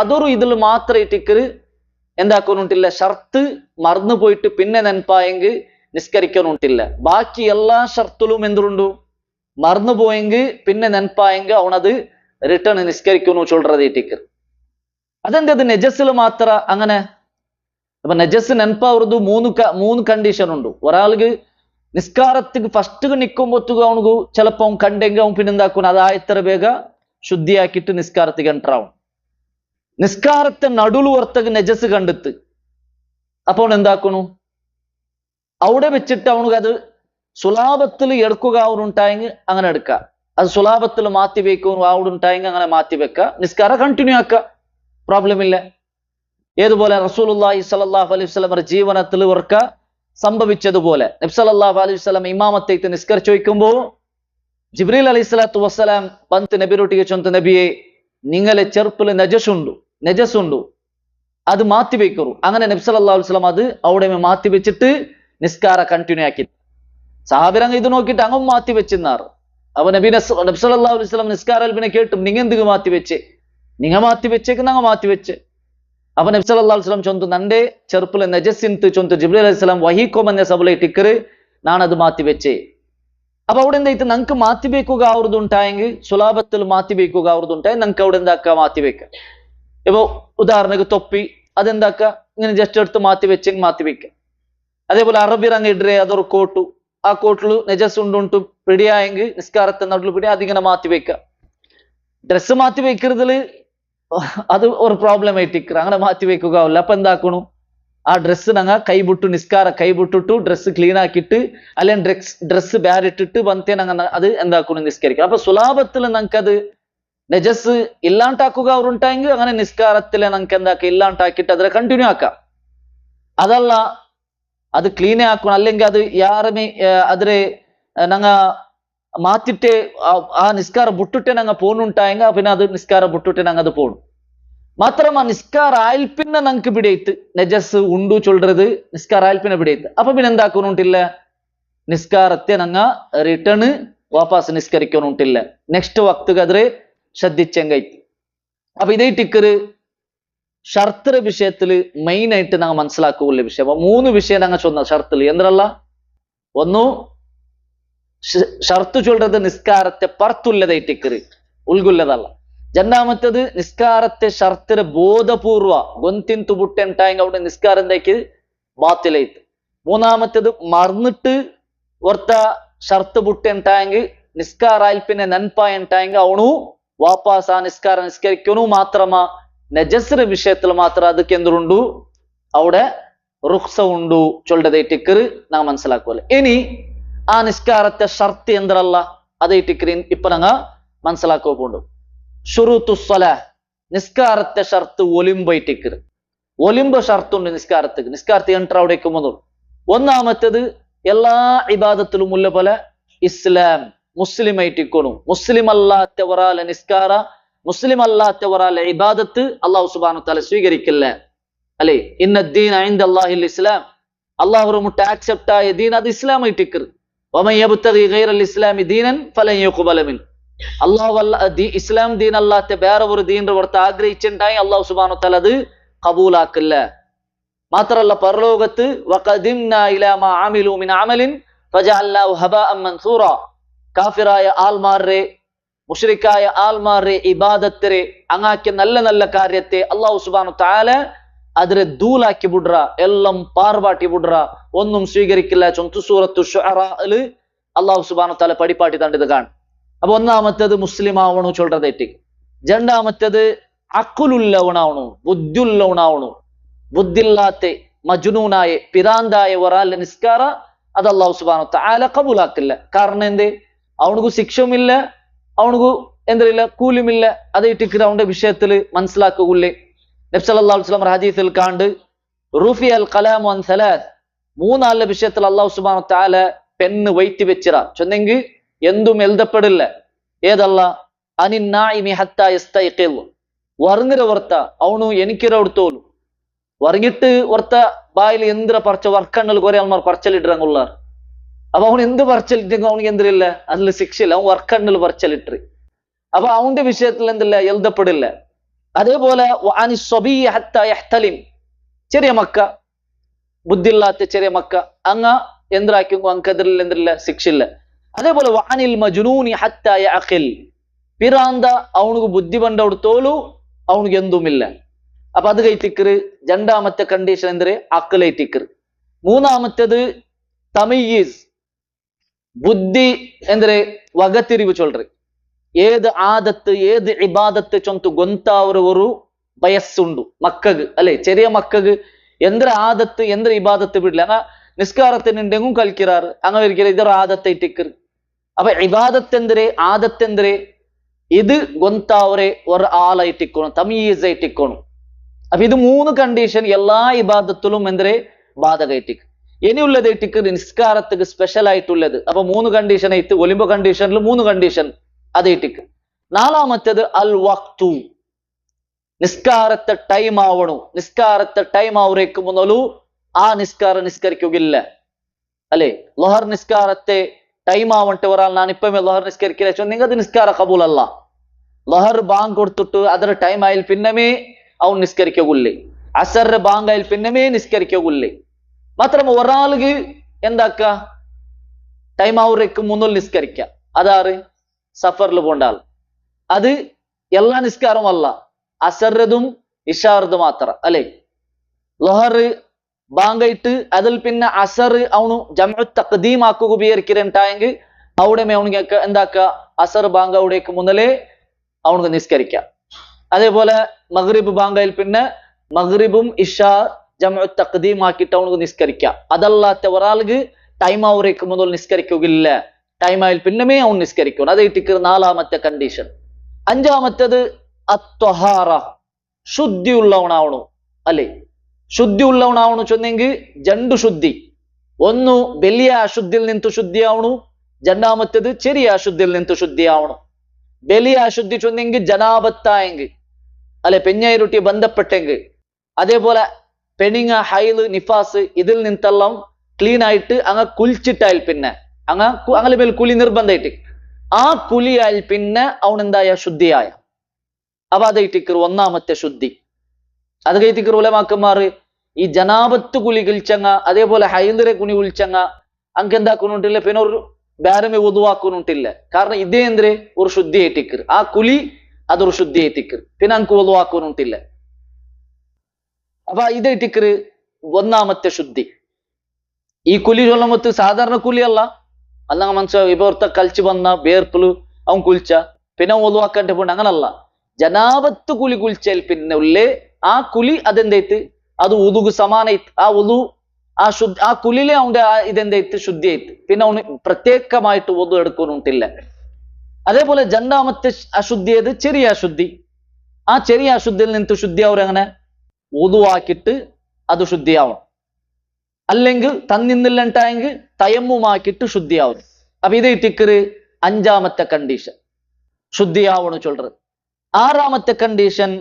A: അതൊരു ഇതിൽ മാത്രം ഇട്ടിക്കറ് എന്താക്കുന്നുണ്ടില്ല ഷർത്ത് മറന്നു പോയിട്ട് പിന്നെ നെനപ്പായെങ്കിൽ നിസ്കരിക്കണുണ്ടില്ല. ബാക്കി എല്ലാ ഷർത്തിലും എന്തുണ്ടു മറന്നു പോയെങ്കിൽ പിന്നെ നെനപ്പായെങ്കിൽ അവനത് റിട്ടേൺ നിസ്കരിക്കുന്നു ചൊല്ലത് ഇട്ടിക്കറ്. അതെന്തത് നെജസ്സിൽ മാത്ര അങ്ങനെ. അപ്പൊ നജസ് നെനപ്പാവറത് മൂന്ന് കണ്ടീഷൻ ഉണ്ട്. ഒരാൾക്ക് നിസ്കാരത്തിക്ക് ഫസ്റ്റ് നിൽക്കുമ്പോഴത്തേക്ക് അവനക്ക് ചിലപ്പോ അവൻ കണ്ടെങ്കിൽ അവൻ പിന്നെ എന്താക്കണം അത് എത്ര വേഗ ശുദ്ധിയാക്കിയിട്ട് നിസ്കാരത്തിക്ക് എൻട്രാവും. നിസ്കാരത്തെ നടുല് ഓർത്തക്ക് നജസ് കണ്ടെത്ത് അപ്പൊ അവൻ എന്താക്കണു അവിടെ വെച്ചിട്ട് അവനക്ക് അത് സുലാഭത്തിൽ എടുക്കുക അവരുണ്ടായെങ്കിൽ അങ്ങനെ എടുക്കുക. അത് സുലാഭത്തിൽ മാറ്റി വെക്കും അവിടെ ഉണ്ടായെങ്കിൽ അങ്ങനെ മാറ്റി വെക്കുക. നിസ്കാരം കണ്ടിന്യൂ ആക്കുക, പ്രോബ്ലം ഇല്ല. ഏതുപോലെ റസൂലുള്ളാഹി സ്വല്ലല്ലാഹു അലൈഹി വസല്ലം ജീവനത്തിൽ ഓർക്ക സംഭവിച്ചതുപോലെ നബി സല്ലല്ലാഹു അലൈഹി വസല്ലം ഇമാമത്തേക്ക് നിസ്കരിച്ചു വയ്ക്കുമ്പോ ജിബ്രീൽ അലൈഹി സ്വലാത്തു വസ്സലാം പന്ത് നബിയോട്ടിಗೆ ചൊന്ത നബിയെ നിങ്ങളെ ചെറുപ്പില് നജസുണ്ടു അത് മാറ്റി വെക്കറു. അങ്ങനെ നബി സല്ലല്ലാഹു അലൈഹി വസല്ലം അത് അവിടെ മാറ്റി വെച്ചിട്ട് നിസ്കാര കണ്ടിന്യൂ ആക്കി. സഹാബിരങ്ങ് ഇത് നോക്കിയിട്ട് അങ്ങും മാറ്റി വെച്ചെന്നാറ്. അപ്പൊ നബി സല്ലല്ലാഹു അലൈഹി വസല്ലം നിസ്കാരം പിന്നെ കേട്ടും നിങ്ങ എന്തിക്ക് മാറ്റി വെച്ചേ, നിങ്ങ മാറ്റി വെച്ചേക്ക് ഞങ്ങ മാറ്റി വെച്ചേ. അപ്പൊ നബി സല്ലല്ലാഹു അലൈഹി വസല്ലം ചൊന്തു നന്റെ ചെറുപ്പില് നജസിന്ത് ചൊന്തു ജിബ്രീൽ അലൈഹി സ്വലാം വഹിക്കൊമെന്ന സബലെ ಟಿಕ್ಕರು ನಾನದು ಮಾತಿ വെച്ചേ. അപ്പൊ അവിടെ എന്തായിട്ട് ഞങ്ങൾക്ക് മാറ്റി വെക്കുക ആവുന്നതുണ്ടായെങ്കിൽ സുലാഭത്തിൽ മാറ്റി വെക്കുക ആവുന്നതുണ്ടായി ഞങ്ങൾക്ക് അവിടെ എന്താക്ക മാറ്റി വെക്ക. ഇപ്പൊ ഉദാഹരണക്ക് തൊപ്പി അതെന്താക്ക ഇങ്ങനെ ജസ്റ്റ് എടുത്ത് മാറ്റി വെച്ചെങ്കിൽ മാറ്റി വെക്ക. അതേപോലെ അറബി റങ് ഇടേ അതൊരു കോട്ടു, ആ കോട്ടില് നജസ് ഉണ്ടുണ്ട് പിടിയായെങ്കിൽ നിസ്കാരത്തെ നടുല് പിടി അതിങ്ങനെ മാറ്റി വെക്ക. ഡ്രസ്സ് മാറ്റി വെക്കുന്നതില് അത് ഒരു പ്രോബ്ലം ആയിട്ടിക്കറ അങ്ങനെ മാറ്റി വെക്കുക ആവില്ല. അപ്പൊ എന്താക്കണു ആ ഡ്രസ്സ് ഞങ്ങൾ കൈബിട്ടു നിസ്കാര കൈബിട്ടിട്ടു ഡ്രസ്സ് ക്ലീൻ ആക്കിയിട്ട് അല്ലെങ്കിൽ ഡ്രസ്സ് ബാരിട്ടിട്ട് ബന്തേ ഞങ്ങൾ അത് എന്താക്കണു നിസ്കരിക്കണം. അപ്പൊ സുലാഭത്തിൽ ഞങ്ങൾക്കത് നജസ് ഇല്ലാണ്ടാക്കുക അവരുണ്ടായെങ്കിൽ അങ്ങനെ നിസ്കാരത്തിലെ ഞങ്ങൾക്ക് എന്താക്കുക ഇല്ലാണ്ടാക്കിയിട്ട് അതിനെ കണ്ടിന്യൂ ആക്കാം. അതല്ല അത് ക്ലീൻ ആക്കണം അല്ലെങ്കിൽ അത് യാറമേ അതിരെ ഞങ്ങ മാറ്റിട്ട് ആ നിസ്കാരം ബുട്ടിട്ട് ഞങ്ങൾ പോണുണ്ടായെങ്ക പിന്നെ അത് നിസ്കാരം ബുട്ടിട്ട് ഞങ്ങൾ അത് പോണു. മാത്രമാ നിസ്കാര ആയൽപ്പിന്നെ ഞങ്ങൾക്ക് പിടിയത്ത് നജസ് ഉണ്ടു ചൊല്றது നിസ്കാര ആയൽപ്പിനെ പിടിയത്ത്. അപ്പൊ പിന്നെ എന്താക്കുന്നുണ്ടില്ല, നിസ്കാരത്തെ ഞങ്ങ റിട്ടേൺ വാപ്പാസ് നിസ്കരിക്കുന്നുണ്ടില്ല. നെക്സ്റ്റ് വക്തുകതിരെ ശ്രദ്ധിച്ചെങ്കൈത്ത്. അപ്പൊ ഇതേ ടിക്കറ് ഷർത്തിര വിഷയത്തില് മെയിൻ ആയിട്ട് ഞങ്ങൾ മനസ്സിലാക്കുള്ള വിഷയം. അപ്പൊ 3 വിഷയം ഞങ്ങൾ ചൊന്ന ഷർത്തില് എന്തല്ല, ഒന്നു ഷർത്ത് ചൊല്றது നിസ്കാരത്തെ പർത്തുള്ളതായിട്ടിക്കറ് ഉൾഗുള്ളതല്ല. രണ്ടാമത്തത് നിസ്കാരത്തെ ഷർത്തിര ബോധപൂർവ ഗൊന്തിൻ തുബുട്ടെണ്ടായെങ്കിൽ അവിടെ നിസ്കാരം എന്താക്കി ബാത്തിലായിട്ട്. മൂന്നാമത്തത് മറന്നിട്ട് ഒർത്ത ഷർത്ത് ബുട്ടെണ്ടായെങ്കിൽ നിസ്കാരാൽപ്പിനെ നൻപായെണ്ടായെങ്കിൽ അവണു വാപ്പാസ് ആ നിസ്കാരം നിസ്കരിക്കണു. മാത്രമാ നജസ്ര വിഷയത്തിൽ മാത്രം ಅದಕ್ಕೆ എന്തുണ്ടു അവിടെ റുഖ്സ ഉണ്ടു ചൊല്ലതായിട്ടിക്കറ് നാം മനസ്സിലാക്കുമല്ലോ. ഇനി ആ നിസ്കാരത്തെ ഷർത്ത് എന്തല്ല അതേറ്റിക്കറി ഇപ്പൊ ഞങ്ങ മനസ്സിലാക്കുന്നുണ്ട്. ഷുറൂത്തു സ്വലാഹ് നിസ്കാരത്തെ ഷർത്ത് ഒലിമ്പൈറ്റിക്കറ്. ഒലിമ്പ് ഷർത്തുണ്ട് നിസ്കാരത്തിന്. നിസ്കാരത്തെ എൻട്ര അവിടേക്ക് വന്നു. ഒന്നാമത്തേത് എല്ലാ ഇബാദത്തിലും ഉള്ള പോലെ ഇസ്ലാം മുസ്ലിം ആയിട്ടിക്കണു. മുസ്ലിം അല്ലാത്ത ഒരാളെ നിസ്കാര, മുസ്ലിം അല്ലാത്ത ഒരാളെ ഇബാദത്ത് അള്ളാഹു സുബ്ഹാനഹു വതആല സ്വീകരിക്കില്ല. അല്ലെ, ഇന്നദ്ദീന ഇൻദല്ലാഹിൽ ഇസ്ലാം, അള്ളാഹു മുട്ട ആക്സെപ്റ്റ് ആയ ദീൻ അത് ഇസ്ലാം ആയിട്ടിക്കറ്. വമൻ യബ്തഗി ഗൈറൽ ഇസ്ലാമി ദീനൻ ഫലൻ യുഖ്ബല മിൻ. അള്ളാഹു ഇസ്ലാം ദീൻ അല്ലാത്ത വേറെ ഒരു ദീനിന്റെ പുറത്ത് ആഗ്രഹിച്ചിട്ടുണ്ടായി അള്ളാഹു സുബ്ഹാനഹു വതആല അത് കബൂലാക്കില്ല. മാത്രല്ല പരലോകത്ത് വഖദിംനാ ഇലാ മാ അമിലു മിൻ അമലിൻ ഫജഅൽനാഹു ഹബാഅൻ മൻസൂറ, കാഫിറായ ആൾമാരെ മുശ്രിക്കായ ആൾമാരെ ഇബാദത്തിരെ അങ്ങാക്കിയ നല്ല നല്ല കാര്യത്തെ അള്ളാഹു സുബ്ഹാനഹു വതആല അതിരെ ധൂലാക്കി വിടുക, എല്ലാം പാർവാട്ടി വിടുക, ഒന്നും സ്വീകരിക്കില്ല. ചൊന്തു സൂറത്തു ശുഅറാഅ് അള്ളാഹു സുബ്ഹാനഹു വതആല പടിപ്പാട്ടി തണ്ടത് കാണും. അപ്പൊ ഒന്നാമത്തേത് മുസ്ലിം ആവണു ചൊല്ലതേറ്റി. രണ്ടാമത്തേത് അക്കുലുള്ളവണാവണു, ബുദ്ധിയുള്ളവണാവണു. ബുദ്ധിയില്ലാത്ത മജ്നൂനായ പിരാന്തായ ഒരാളുടെ നിസ്കാര അത് അള്ളാഹു സുബ്ഹാനഹു വതആല കബൂലാക്കില്ല. കാരണം എന്തേ, അവനക്ക് ശിക്ഷയുമില്ല, അവനക്ക് എന്തല്ല കൂലിമില്ല. അതേറ്റിക്ക് അവന്റെ വിഷയത്തിൽ മനസ്സിലാക്കുകയില്ലേ. നബി സല്ലല്ലാഹു അലൈഹി വസല്ലം ഹദീസിൽ കാണ്ട് റുഫിയൽ ഖലാമു അൻ സലാസ്, 3 ആളുടെ വിഷയത്തിൽ അള്ളാഹു സുബ്ഹാനഹു വതആല പെണ്ണ് വൈറ്റി വെച്ചിറ ചൊന്നെങ്കിൽ എന്തും എഴുതപ്പെടില്ല. ഏതല്ല, അനിൻ നായിമി ഹത്താ യസ്തൈഖിൽ, വറങ്ങിര വർത്ത അവണു എനിക്കിര എടുത്തോളൂ. വറങ്ങിട്ട് വർത്ത ബായിൽ എന്തിര പറിച്ച വർക്കണ്ണൽ കുറെ ആൾമാർ പറിച്ചലിട്ടിറങ്ങുള്ളാർ. അപ്പൊ അവൻ എന്ത് പറിച്ചലിട്ടെങ്കിൽ അവനിക്ക് എന്തില്ല, അതിൽ ശിക്ഷയില്ല. അവൻ വർക്കണ്ണൽ പറിച്ചലിട്ട്. അപ്പൊ അവന്റെ വിഷയത്തിൽ എന്തില്ല, എഴുതപ്പെടില്ല. അതേപോലെ അനി സ്വബിയ ഹത്താ യഹ്തലിം, ചെറിയ മക്ക, ബുദ്ധിയില്ലാത്ത ചെറിയ മക്ക അങ്ങ എന്തിരാക്കും അങ്കതിരിൽ എന്തില്ല, ശിക്ഷയില്ല. അതേപോലെ വഅനിൽ മജ്നൂനി ഹത്താ യഅഖിൽ, പിറാന്ത അവനക്ക് ബുദ്ധി പണ്ടെടുത്തോളൂ അവനക്ക് എന്തുമില്ല. അപ്പൊ അത് കൈറ്റിക്കറ്. രണ്ടാമത്തെ കണ്ടീഷൻ എന്തൊരു അക്കലൈറ്റിക്കറ്. മൂന്നാമത്തേത് തമയ്യീസ്, ബുദ്ധി എന്തൊരു വകതിരിവ് ചൊല്ലറ്. ഏത് ആദത്ത് ഏത് ഇബാദത്ത് ചൊന്തു ഗൊന്താവർ ഒരു വയസ്സുണ്ടു മക്കക്ക്. അല്ലെ, ചെറിയ മക്കക്ക് എന്തൊരു ആദത്ത് എന്തൊരു ഇബാദത്ത് വിടില്ല. അങ്ങ നിസ്കാരത്തിനുണ്ടെങ്കിൽ കളിക്കാറ് അങ്ങനെ ഒരിക്കലും ഇതൊരു ആദത്തായിട്ടിക്കറ്. അപ്പൊ ഇബാദത്തെന്തരെ ആദത്തെന്തരെ ഇത് ഗൊന്താവരെ ഒരു ആളായിട്ടിക്കോണം, തമീസ് ആയിട്ടിക്കോണം. അപ്പൊ ഇത് 3 കണ്ടീഷൻ എല്ലാ ഇബാദത്തിലും എന്തരെ ബാധകമായിട്ടിക്ക്. ഇനിയുള്ളതായിട്ടിക്ക് നിസ്കാരത്തിക്ക് സ്പെഷ്യൽ ആയിട്ടുള്ളത്. അപ്പൊ 3 കണ്ടീഷൻ ആയിട്ട് ഒലിമ്പോ കണ്ടീഷനിൽ 3 കണ്ടീഷൻ അതേറ്റിക്ക്. നാലാമത്തേത് അൽ വഖ്തു, നിസ്കാരത്തെ ടൈം ആവണു. നിസ്കാരത്തെ ടൈം ആവുറേക്ക് മുതലു ആ നിസ്കാരം നിസ്കരിക്കുകയില്ല. അല്ലെ, ലൊഹർ നിസ്കാരത്തെ ടൈം ആവട്ടെ ഒരാൾ ഞാനിപ്പമേ ലൊഹർ നിസ്കരിക്കില്ല ചൊന്നെങ്കിൽ അത് നിസ്കാര കബൂലല്ല. ലൊഹർ ബാങ്ക് കൊടുത്തിട്ട് ಅದರ ടൈം ആയാൽ പിന്നമേ അവൻ നിസ്കരിക്കുകയില്ലേ. അസർ ബാങ്ക് ആയാൽ പിന്നമേ നിസ്കരിക്കുകയില്ലേ. മാത്രമേ ഒരാൾക്ക് എന്താക്ക ടൈം ആവുറേക്ക് മുന്നിൽ നിസ്കരിക്ക. അതാറ് സഫറിൽ പോണ്ട ആൾ. അത് എല്ലാ നിസ്കാരവും അല്ല, അസറതും ഇഷാറതും മാത്രം. അല്ലെ, ലൊഹർ ബാങ്കായിട്ട് അതിൽ പിന്നെ അസർ അവನು ജംഉ തഖ്ദീം ആക്കുക ഉപയോഗിക്കുന്നുണ്ടായെങ്കിൽ അവിടെ അവനിക്ക് എന്താക്ക അസർ ബാങ്ക് അവിടേക്ക് മുന്നലേ അവനക്ക് നിസ്കരിക്കാം. അതേപോലെ മഗ്രിബ് ബാങ്കായിൽ പിന്നെ മഗ്രിബും ഇഷാ ജംഉ തഖ്ദീം ആക്കിയിട്ട് അവനക്ക് നിസ്കരിക്കാം. അതല്ലാത്ത ഒരാൾക്ക് ടൈം ആവുറേക്ക് മുതൽ നിസ്കരിക്കുകയില്ല. ടൈം ആയാൽ പിന്നമേ അവൻ നിസ്കരിക്കണം. അതേറ്റിക്ക് 4ാമത്തെ കണ്ടീഷൻ. 5ാമത്തേത് അത്വഹാറ, ശുദ്ധി ഉള്ളവനാവണു. അല്ലെ, ശുദ്ധി ഉള്ളവനാവണു ചൊന്നെങ്കിൽ 2 ശുദ്ധി. ഒന്ന് വലിയ അശുദ്ധിയിൽ നിന്നു ശുദ്ധിയാവണു, രണ്ടാമത്തേത് ചെറിയ അശുദ്ധിയിൽ നിന്ന് ശുദ്ധിയാവണം. വലിയ അശുദ്ധി ചൊന്നെങ്കിൽ ജനാപത്തായെങ്കിൽ അല്ലെ പെഞ്ഞായിരുട്ടി ബന്ധപ്പെട്ടെങ്കിൽ, അതേപോലെ പെണിങ്ങ ഹൈല് നിഫാസ് ഇതിൽ നിന്നെല്ലാം ക്ലീൻ ആയിട്ട് അങ്ങ് കുളിച്ചിട്ടായാൽ പിന്നെ അങ്ങനെ മേൽ കുലി നിർബന്ധമായിട്ട് ആ കുലിയായാൽ പിന്നെ അവനെന്തായ ശുദ്ധിയായ. അപ്പൊ അതേറ്റിക്കർ ഒന്നാമത്തെ ശുദ്ധി. അത് കയറ്റിക്കർ ഉലമാക്കന്മാർ ഈ ജനാപത്ത് കുലി കുളിച്ചങ്ങ അതേപോലെ ഹൈലിരെ കുനി കുളിച്ചങ്ങ അങ്ങ് എന്താക്കുന്നുണ്ടില്ല, പിന്നെ ഒരു ബാരമെ ഒതുവാക്കുന്നുണ്ടില്ല. കാരണം ഇതേ എന്തിരെ ഒരു ശുദ്ധി ഏറ്റിക്കർ, ആ കുലി അതൊരു ശുദ്ധി ഏറ്റിക്കർ, പിന്നെ അങ്ങ് ഒതുവാക്കുന്നുണ്ടില്ല. അപ്പൊ ഇതേറ്റിക്കർ ഒന്നാമത്തെ ശുദ്ധി. ഈ കുലി ചൊല്ലുമ്പത്ത് സാധാരണ കുലിയല്ല, അല്ല മനസ്സിലാവും. ഇപ്പൊ കളിച്ചു വന്ന വേർപ്പില് അവൻ കുളിച്ച പിന്നെ ഒതുവാക്കണ്ട പോണ്ട് അങ്ങനല്ല. ജനാപത്ത് കുലി കുളിച്ചാൽ പിന്നെ ഉള്ളേ ആ കുലി അതെന്തായിട്ട് അത് ഉതുകു സമാനായിട്ട് ആ കുലിലെ അവന്റെ ഇതെന്തായിട്ട് ശുദ്ധിയായിട്ട് പിന്നെ അവന് പ്രത്യേകമായിട്ട് ഒതു എടുക്കുന്നുണ്ടില്ല. അതേപോലെ രണ്ടാമത്തെ അശുദ്ധിയത് ചെറിയ അശുദ്ധി. ആ ചെറിയ അശുദ്ധിയിൽ നിന്ന് ശുദ്ധിയാവരങ്ങനെ ഒതുവാക്കിയിട്ട് അത് ശുദ്ധിയാവണം. അല്ലെങ്കിൽ തന്നിന്നില്ലണ്ടായെങ്കിൽ തയമ്മുമാക്കിയിട്ട് ശുദ്ധിയാവും. അപ്പൊ ഇത് ഇട്ടിക്കറ് അഞ്ചാമത്തെ കണ്ടീഷൻ ശുദ്ധിയാവണു ചൊല്றது. ആറാമത്തെ കണ്ടീഷൻ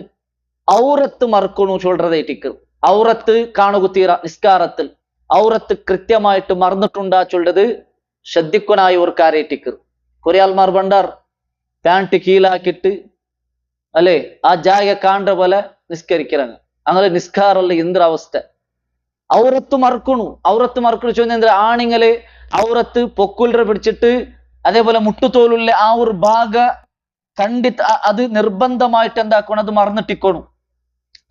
A: ഔറത്ത് മറക്കണു ചൊല്றது ഇട്ടിക്കറ്. ഔറത്ത് കാണുകുത്തീറ നിസ്കാരത്തിൽ ഔറത്ത് കൃത്യമായിട്ട് മറന്നിട്ടുണ്ടാ ചൊല്ലത് ശ്രദ്ധിക്കനായ ഒരു കാര്യറ്റിക്കറ്. കുറെ ആൾമാർ പണ്ടാർ പാൻറ് കീഴാക്കിയിട്ട് അല്ലെ ആ ജാഗ കാണുന്ന പോലെ നിസ്കരിക്കறாங்க. അങ്ങനെ നിസ്കാരമുള്ള എന്തൊരു അവസ്ഥ. ഔറത്ത് മറക്കണു ചോദിച്ച ആണിങ്ങള് ഔറത്ത് പൊക്കുലറെ പിടിച്ചിട്ട് അതേപോലെ മുട്ടുതോലുള്ള ആ ഒരു ഭാഗ അത് നിർബന്ധമായിട്ട് എന്താക്കണം, അത് മറന്നിട്ടിക്കോണം.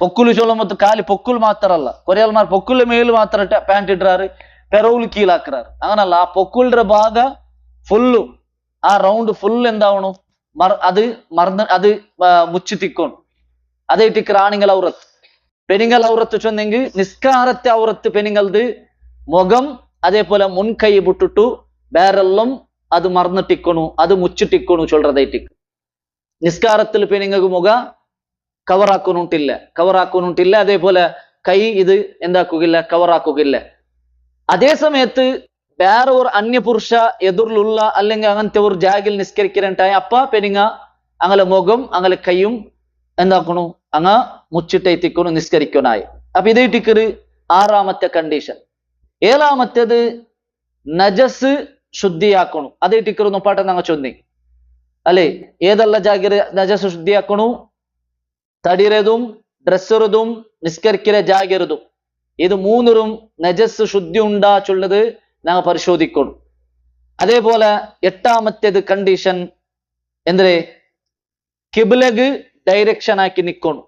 A: പൊക്കുല് ചൊല്ലുമ്പോ കാല് പൊക്കുൽ മാത്രല്ല, കുറെ ആൾമാർ പൊക്കുലിന്റെ മേല് മാത്രം പാൻറ് ഇടാറ്, പെറവുല് കീഴാക്കാറ്. അങ്ങനല്ല, ആ പൊക്കുലിന്റെ ഭാഗ ഫുള്ളു ആ റൗണ്ട് ഫുൾ എന്താവണം അത് മുച്ചിത്തിക്കോണം. അതേറ്റിക്കർ ആണിങ്ങൾ ഔറത്ത്. പെണ്ണുങ്ങൾ ഔറത്ത് ചൊന്നെങ്കിൽ നിസ്കാരത്തെ ഔറത്ത് പെണ്ണുങ്ങളത് മുഖം അതേപോലെ മുൻകൈ വിട്ടിട്ടു വേറെല്ലാം അത് മറന്നിട്ടിക്കണു, അത് മുച്ചിട്ടിക്കണു ചൊല്ലറതേറ്റിക്ക്. നിസ്കാരത്തിൽ പെണ്ണുങ്ങൾക്ക് മുഖ കവറാക്കുന്നുണ്ടില്ല, അതേപോലെ കൈ ഇത് എന്താക്കുകയില്ല, കവറാക്കുകയില്ല. അതേ സമയത്ത് വേറെ ഒരു അന്യപുരുഷ എതിർലുള്ള അല്ലെങ്കിൽ അങ്ങനത്തെ ഒരു ജാഗിൽ നിസ്കരിക്കാനുണ്ടായ അപ്പ പെണ്ണുങ്ങ അങ്ങനെ മുഖം അങ്ങനെ കൈയും എന്താക്കണു അങ്ങ് മുച്ചിട്ടെത്തിക്കണു നിസ്കരിക്കണായി. അപ്പൊ ഇതേറ്റിക്കറ് ആറാമത്തെ കണ്ടീഷൻ. ഏഴാമത്തേത് നജസ് ശുദ്ധിയാക്കണു. അതേറ്റിക്കറ് നൊപ്പാട്ടെ ഞങ്ങൾ ചൊന്നി അല്ലെ. ഏതല്ല ജാഗിര നജസ് ശുദ്ധിയാക്കണു? തടിരതും ഡ്രസ്സറുതും നിസ്കരിക്കിற ജാഗിരതും ഇത് മൂന്നിലും നജസ് ശുദ്ധി ഉണ്ടാ ചൊല്ലത് ഞങ്ങൾ പരിശോധിക്കണം. അതേപോലെ എട്ടാമത്തേത് കണ്ടീഷൻ എന്തേ കിബിലഗ് ഡയറക്ഷൻ ആക്കി നിൽക്കണം.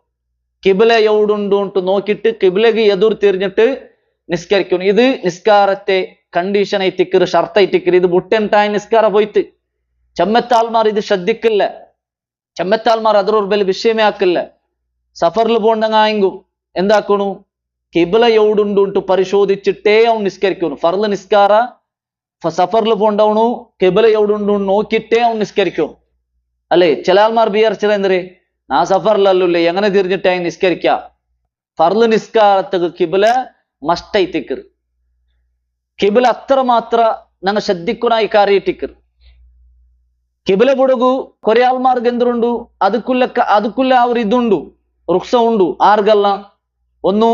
A: കിബില എവിടുണ്ടു നോക്കിയിട്ട് കിബിലഗ് എതിർ തിരിഞ്ഞിട്ട് നിസ്കരിക്കണം. ഇത് നിസ്കാരത്തെ കണ്ടീഷൻ ആയിട്ടിക്കറ്, ഷർത്തായിട്ടിക്കറ്. ഇത് ബുട്ടെന്തായ നിസ്കാര പോയിട്ട് ചെമ്മത്താൽമാർ ഇത് ശ്രദ്ധിക്കില്ല. ചെമ്മത്താൽമാർ അതൊരു വലിയ വിഷയമേ ആക്കില്ല. സഫറിൽ പോണ്ടെങ്കും എന്താക്കണു, കിബില എവിടുണ്ടു പരിശോധിച്ചിട്ടേ അവൻ നിസ്കരിക്കണം. ഫർള് നിസ്കാര സഫറിൽ പോണ്ടവണു കിബില എവിടുണ്ടു നോക്കിയിട്ടേ അവൻ നിസ്കരിക്കണം അല്ലെ. ചില ആൾമാർ വിചാരിച്ചത് എന്തേ ആ സഫറിലല്ലേ എങ്ങനെ തിരിഞ്ഞിട്ടായി നിസ്കരിക്ക. ഫർള് നിസ്കാരത്തേക്ക് കിബില മസ്റ്റൈത്തിക്കറ്. കിബില അത്രമാത്ര ഞങ്ങൾ ശ്രദ്ധിക്കണായി കാര്യറ്റിക്കറ്. കിബില ബുടഗു കുറെ ആൾമാർക്ക് എന്തുണ്ടു അതുക്കുള്ള ആ ഒരു ഇതുണ്ടു, റുക്സ ഉണ്ടു. ആർഗല്ല ഒന്ന്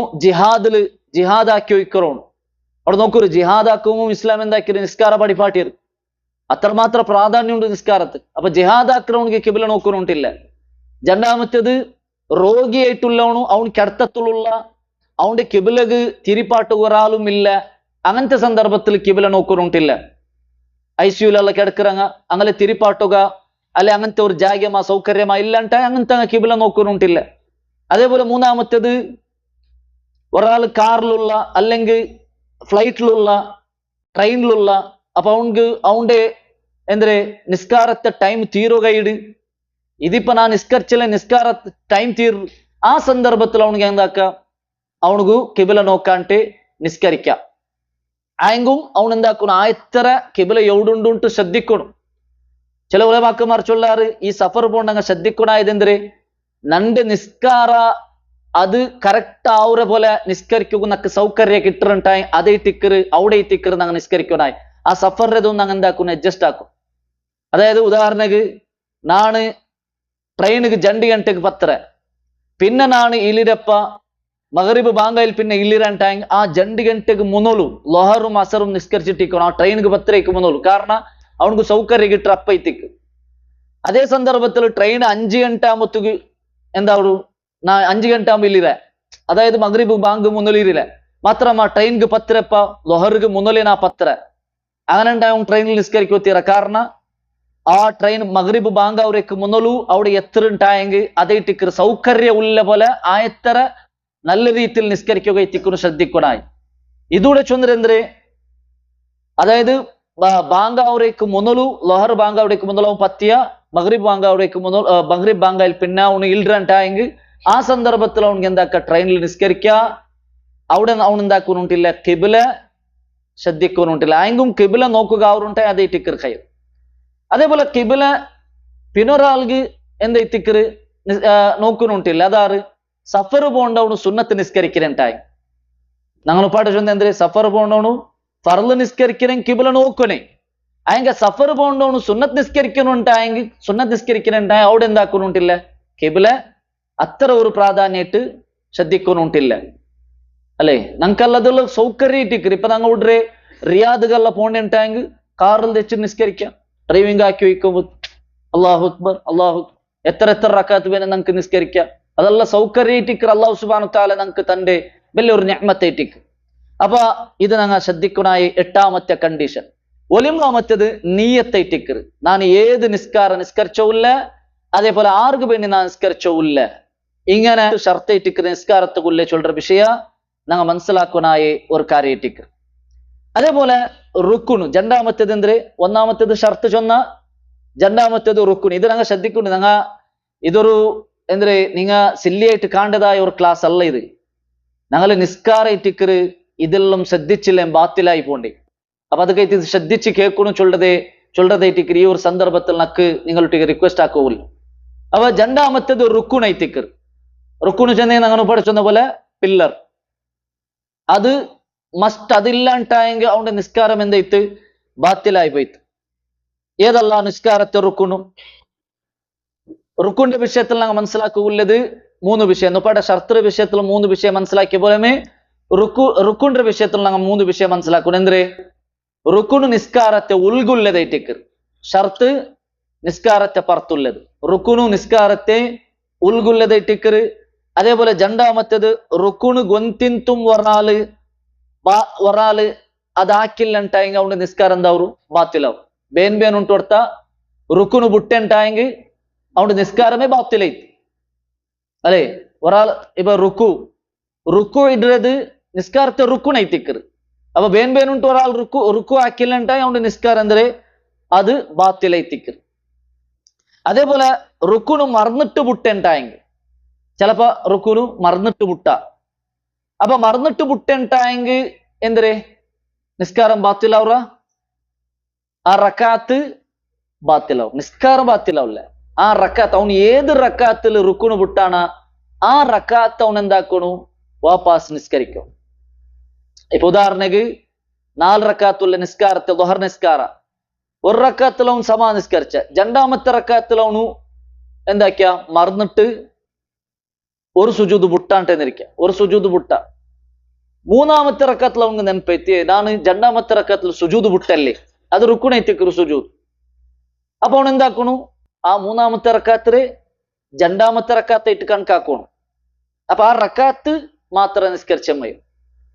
A: ജിഹാദാക്കി വയ്ക്കറോണ്. അവിടെ നോക്കൊരു ജിഹാദാക്കുമ്പോ ഇസ്ലാം എന്താക്കിയത് നിസ്കാര പടിപ്പാട്ടിയത് അത്രമാത്ര പ്രാധാന്യമുണ്ട് നിസ്കാരത്തിൽ. അപ്പൊ ജിഹാദാക്കണമെങ്കിൽ കിബില നോക്കുന്നുണ്ടില്ല. രണ്ടാമത്തേത് രോഗിയായിട്ടുള്ളവണു അവൻ കിടത്തത്തിലുള്ള അവന്റെ കിബിലക്ക് തിരിപ്പാട്ട് ഒരാളും ഇല്ല. അങ്ങനത്തെ സന്ദർഭത്തിൽ കിബില നോക്കുന്നുണ്ടില്ല. ICUലുള്ള കിടക്കുറങ്ങ അങ്ങനെ തിരിപ്പാട്ടുക അല്ലെ അങ്ങനത്തെ ഒരു ജാഗ്യമാ സൗകര്യമാ ഇല്ലാണ്ട അങ്ങനത്തെ കിബില നോക്കുന്നുണ്ടില്ല. അതേപോലെ മൂന്നാമത്തേത് ഒരാൾ കാറിലുള്ള അല്ലെങ്കിൽ ഫ്ലൈറ്റിലുള്ള ട്രെയിനിലുള്ള അപ്പൊ അവന്റെ എന്തേ നിസ്കാരത്തെ ടൈം തീരുകയിട്. ഇതിപ്പോ ഞാൻ നിസ്കരിച്ചില്ല, നിസ്കാര ടൈം തീരു. ആ സന്ദർഭത്തിൽ അവനിക്ക് എന്താക്ക, അവനക്ക് കിബില നോക്കാണ്ട് നിസ്കരിക്കാം. ആയെങ്കും അവൻ എന്താക്കണം, ആയത്ര കിബില എവിടുണ്ടു ശ്രദ്ധിക്കണം. ചില ഉലമാക്കന്മാർ ചൊല്ലാറ് ഈ സഫർ പോണ്ടങ്ങ ശ്രദ്ധിക്കണായതെന്തേ നന്റെ നിസ്കാര അത് കറക്റ്റ് ആവുற പോലെ നിസ്കരിക്കുന്നക്ക് സൗകര്യം കിട്ടുന്നുണ്ടായി അതേ തിക്കറ് അവിടെ തിക്കറ് ഞങ്ങൾ നിസ്കരിക്കണായി. ആ സഫറിന്റെ ഞങ്ങൾ എന്താക്കും അഡ്ജസ്റ്റ് ആക്കും. അതായത് ഉദാഹരണക്ക് നാണ് ട്രെയിനുക്ക് 2 ಗಂಟೆಗೆ 10 പിന്നെ നാണ് ഇലിരപ്പ മഗ്രിബ് ബാങ്കയിൽ പിന്നെ ഇല്ലിരാൻ ടൈം ആ 2 ಗಂಟೆಗೆ മുന്നോളു ലൊഹറും അസറും നിസ്കരിച്ചിട്ടിരിക്കണം ആ ട്രെയിനുക്ക് 10 മുന്നോളു. കാരണം അവനക്ക് സൗകര്യം കിട്ടും അപ്പൈത്തിക്ക്. അതേ സന്ദർഭത്തിൽ ട്രെയിൻ 5 ಗಂಟೆ ആകുമ്പത്തേക്ക് എന്താവും 5 ಗಂಟೆ ആകുമ്പോ ഇല്ലിര, അതായത് മഗ്രിബ് ബാങ്ക് മുന്നോലിരില്ല. മാത്രമാ ട്രെയിനുക്ക് 10 ലൊഹർക്ക് മുന്നോലിനാ 10 അങ്ങനെ ഉണ്ടാവും ട്രെയിനിൽ നിസ്കരിക്കുത്തീറ. കാരണം ആ ട്രെയിൻ മഗ്രിബ് ബാങ്ക് അവരേക്ക് മുന്നോലു അവിടെ എത്ര ഉണ്ടായെങ്കിൽ അതേ ടിക്കർ സൗകര്യം ഉള്ള പോലെ ആ എത്ര നല്ല രീതിയിൽ നിസ്കരിക്കുക എത്തിക്കുന്നു ശ്രദ്ധിക്കണായി. ഇതൂടെ ചൊന്നരെന്തേ അതായത് ബാങ്ക് അവരേക്ക് മുന്നോലു ലൊഹർ ബാങ്ക് അവരേക്ക് മുന്നോലും പത്തിയ മഗ്രിബ് ബാങ്ക് അവരേക്ക് മുന്നോൽ മഗ്രിബ് ബാങ്കയിൽ പിന്നെ അവന് ഇൽണ്ടായെങ്കിൽ ആ സന്ദർഭത്തിൽ അവനക്ക് എന്താക്കുക ട്രെയിനിൽ നിസ്കരിക്കുക. അവിടെ അവൻ എന്താക്കുന്നുണ്ടില്ല കിബില ശ്രദ്ധിക്കുന്നുണ്ടില്ല. ആയെങ്കിലും കിബില നോക്കുക അവരുണ്ടായി അതേ ടിക്കർ കയ്യിൽ. അതേപോലെ കിബില പിന്നൊരാൾക്ക് എന്താ ടിക്കറ് നോക്കുന്നുണ്ടില്ല. അതാറ് സഫർ പോണ്ടവണു സുന്നത്ത് നിസ്കരിക്കണ്ടായി. ഞങ്ങൾ പാട്ട് ചൊന്ന എന്തേ സഫർ പോണ്ടവണു ഫർള് നിസ്കരിക്കണേ കിബില നോക്കണേ. അയെങ്കിൽ സഫർ പോണ്ടവണു സുന്നത്ത് നിസ്കരിക്കണുണ്ടായെങ്കിൽ സുന്നത്ത് നിസ്കരിക്കണുണ്ടായ അവിടെ എന്താക്കുന്നുണ്ടില്ല കിബില അത്ര ഒരു പ്രാധാന്യമായിട്ട് ശ്രദ്ധിക്കുന്നുണ്ടില്ല അല്ലേ. ഞങ്ങൾക്കല്ലതുള്ള സൗകര്യം ടിക്കർ. ഇപ്പൊ ഞങ്ങൾ ഇവിടെ റിയാദുകളിലെ പോണ്ടുണ്ടായെങ്കിൽ കാറിൽ വെച്ച് നിസ്കരിക്കാം. ഡ്രൈവിംഗ് ആക്കി വയ്ക്കുമ്പോൾ അള്ളാഹു അക്ബർ അള്ളാഹു എത്ര റക്കാത്ത് വേണം ഞങ്ങൾക്ക് നിസ്കരിക്കാം. അതെല്ലാം സൗകര്യമായിട്ടിക്കർ അള്ളാഹു സുബ്ഹാനഹു തആല ഞങ്ങൾക്ക് തന്റെ വലിയൊരു നിഅ്മത്തായിട്ടിക്ക്. അപ്പൊ ഇത് ഞങ്ങൾ ശ്രദ്ധിക്കണായി 8ാമത്തെ കണ്ടീഷൻ. 9ാമത്തേത് നീയത്തായിട്ടിക്കർ. ഞാൻ ഏത് നിസ്കരിച്ചോല്ല അതേപോലെ ആർക്ക് വേണ്ടി ഞാൻ നിസ്കരിച്ചോല്ല ഇങ്ങനെ ഷർത്തായിട്ടിക്കർ നിസ്കാരത്തുക്കുള്ള ചൊല്ലുന്ന വിഷയ ഞങ്ങൾ മനസ്സിലാക്കണായി ഒരു കാര്യമായിട്ടിക്കർ. അതേപോലെ റുക്കുണു 2ാമത്തേത് എന്തേ 1ാമത്തേത് ഷർത്ത് ചൊന്ന 2ാമത്തേത് റുക്കുണു. ഇത് ഞങ്ങൾ ശ്രദ്ധിക്കുന്നു. ഞങ്ങൾ ഇതൊരു എന്തേ നിങ്ങ സില്ലിയായിട്ട് കാണേണ്ടതായ ഒരു ക്ലാസ് അല്ല ഇത്. ഞങ്ങൾ നിസ്കാരയിട്ടിക്കർ ഇതെല്ലാം ശ്രദ്ധിച്ചില്ലേ ബാത്തിലായി പോണ്ടേ. അപ്പൊ അതൊക്കെ ഇത് ശ്രദ്ധിച്ച് കേൾക്കണു ചൊല്ലതായിട്ടിക്കർ ഈ ഒരു സന്ദർഭത്തിൽ നക്ക് നിങ്ങളുടെ റിക്വസ്റ്റ് ആക്കുള്ളൂ. അപ്പൊ 2ാമത്തേത് റുക്കുണൈത്തിക്കർ. റുക്കുണു ചെന്നേ ഞങ്ങൾ പഠിച്ചെന്ന പോലെ പില്ലർ അത് മസ്റ്റ്. അതില്ലാണ്ടായെങ്കിൽ അവന്റെ നിസ്കാരം എന്തായിട്ട് ബാത്തിലായി പോയിട്ട്. ഏതല്ല നിസ്കാരത്തെ റുക്കുണു. റുക്കുന്റെ വിഷയത്തിൽ ഞങ്ങൾ മനസ്സിലാക്കുള്ളത് 3 വിഷയം. നോപ്പാടെ ഷർത്ത് വിഷയത്തിൽ 3 വിഷയം മനസ്സിലാക്കിയ പോലെ റുക്കുന്റെ വിഷയത്തിൽ ഞങ്ങൾ 3 വിഷയം മനസ്സിലാക്കുന്നു. എന്തേ റുക്കുണു നിസ്കാരത്തെ ഉൾഗുള്ളതായിട്ടിക്കർ. ഷർത്ത് നിസ്കാരത്തെ പുറത്തുള്ളത്. റുക്കുണു നിസ്കാരത്തെ ഉൾഗുള്ളതായിട്ടിക്കർ. അതേപോലെ 2ാമത്തേത് റുക്കുണു ഗൊന്തിന്തും ഒരാള് അതാക്കില്ലണ്ടായെങ്കിൽ അവന്റെ നിസ്കാരം എന്താവും ബാത്തിലാവും. ബേൻ ഉണ്ടു കൊടുത്ത റുക്കുണു ബുട്ടുണ്ടായെങ്കിൽ അവന്റെ നിസ്കാരമേ ബാത്തിലായി അല്ലേ. ഒരാൾ ഇപ്പൊ റുക്കു ഇടുന്നത് നിസ്കാരത്തെ റുക്കുണൈത്തിക്കർ. അപ്പൊ ബേൻ ഉണ്ടു ഒരാൾ റുക്കു ആക്കില്ലണ്ടായി അവന്റെ നിസ്കാരം എന്തേ അത് ബാത്തിലൈത്തിക്കർ. അതേപോലെ റുക്കുണു മറന്നിട്ട് ബുട്ടുണ്ടായെങ്കിൽ ചിലപ്പോ റുക്കുണു മറന്നിട്ട് ബുട്ട. അപ്പൊ മറന്നിട്ട് ബുട്ടുണ്ടായെങ്കിൽ എന്തേ നിസ്കാരം ബാത്തിലാവുക. ആ റക്കാത്ത് ബാത്തിലാവും. നിസ്കാരം ബാത്തിലാവില്ല. ആ റക്കാത്ത് അവൻ ഏത് റക്കാത്തിൽ റുക്കുണു ബുട്ടാണ് ആ റക്കാത്ത് അവൻ എന്താക്കണു വാപ്പാസ് നിസ്കരിക്കും. ഇപ്പൊ ഉദാഹരണക്ക് 4 റക്കാത്തുള്ള നിസ്കാരത്തെ ദുഹർ നിസ്കാര ഒരു റക്കാത്തിൽ അവൻ സമാ നിസ്കരിച്ച 2ാമത്തെ റക്കാത്തിൽ അവനു എന്താക്കിയ മറന്നിട്ട് ഒരു സുജൂദ് ബുട്ടാണ്ടിരിക്ക. ഒരു സുജൂദ് ബുട്ട 3ാമത്തെ റക്കാത്തിൽ അവന് നെനപ്പെത്തി ഞാൻ 2ാമത്തെ റക്കാത്തിൽ സുജൂദ് ബുട്ടല്ലേ അത് റുക്കുണൈത്തിക്കർ സുജൂദ്. അപ്പൊ അവൻ എന്താക്കണു ആ 3ാമത്തെ റക്കാത്തില് 2ാമത്തെ റക്കാത്തായിട്ട് കണക്കാക്കണം. അപ്പൊ ആ റക്കാത്ത് മാത്രം നിസ്കരിച്ച മതി.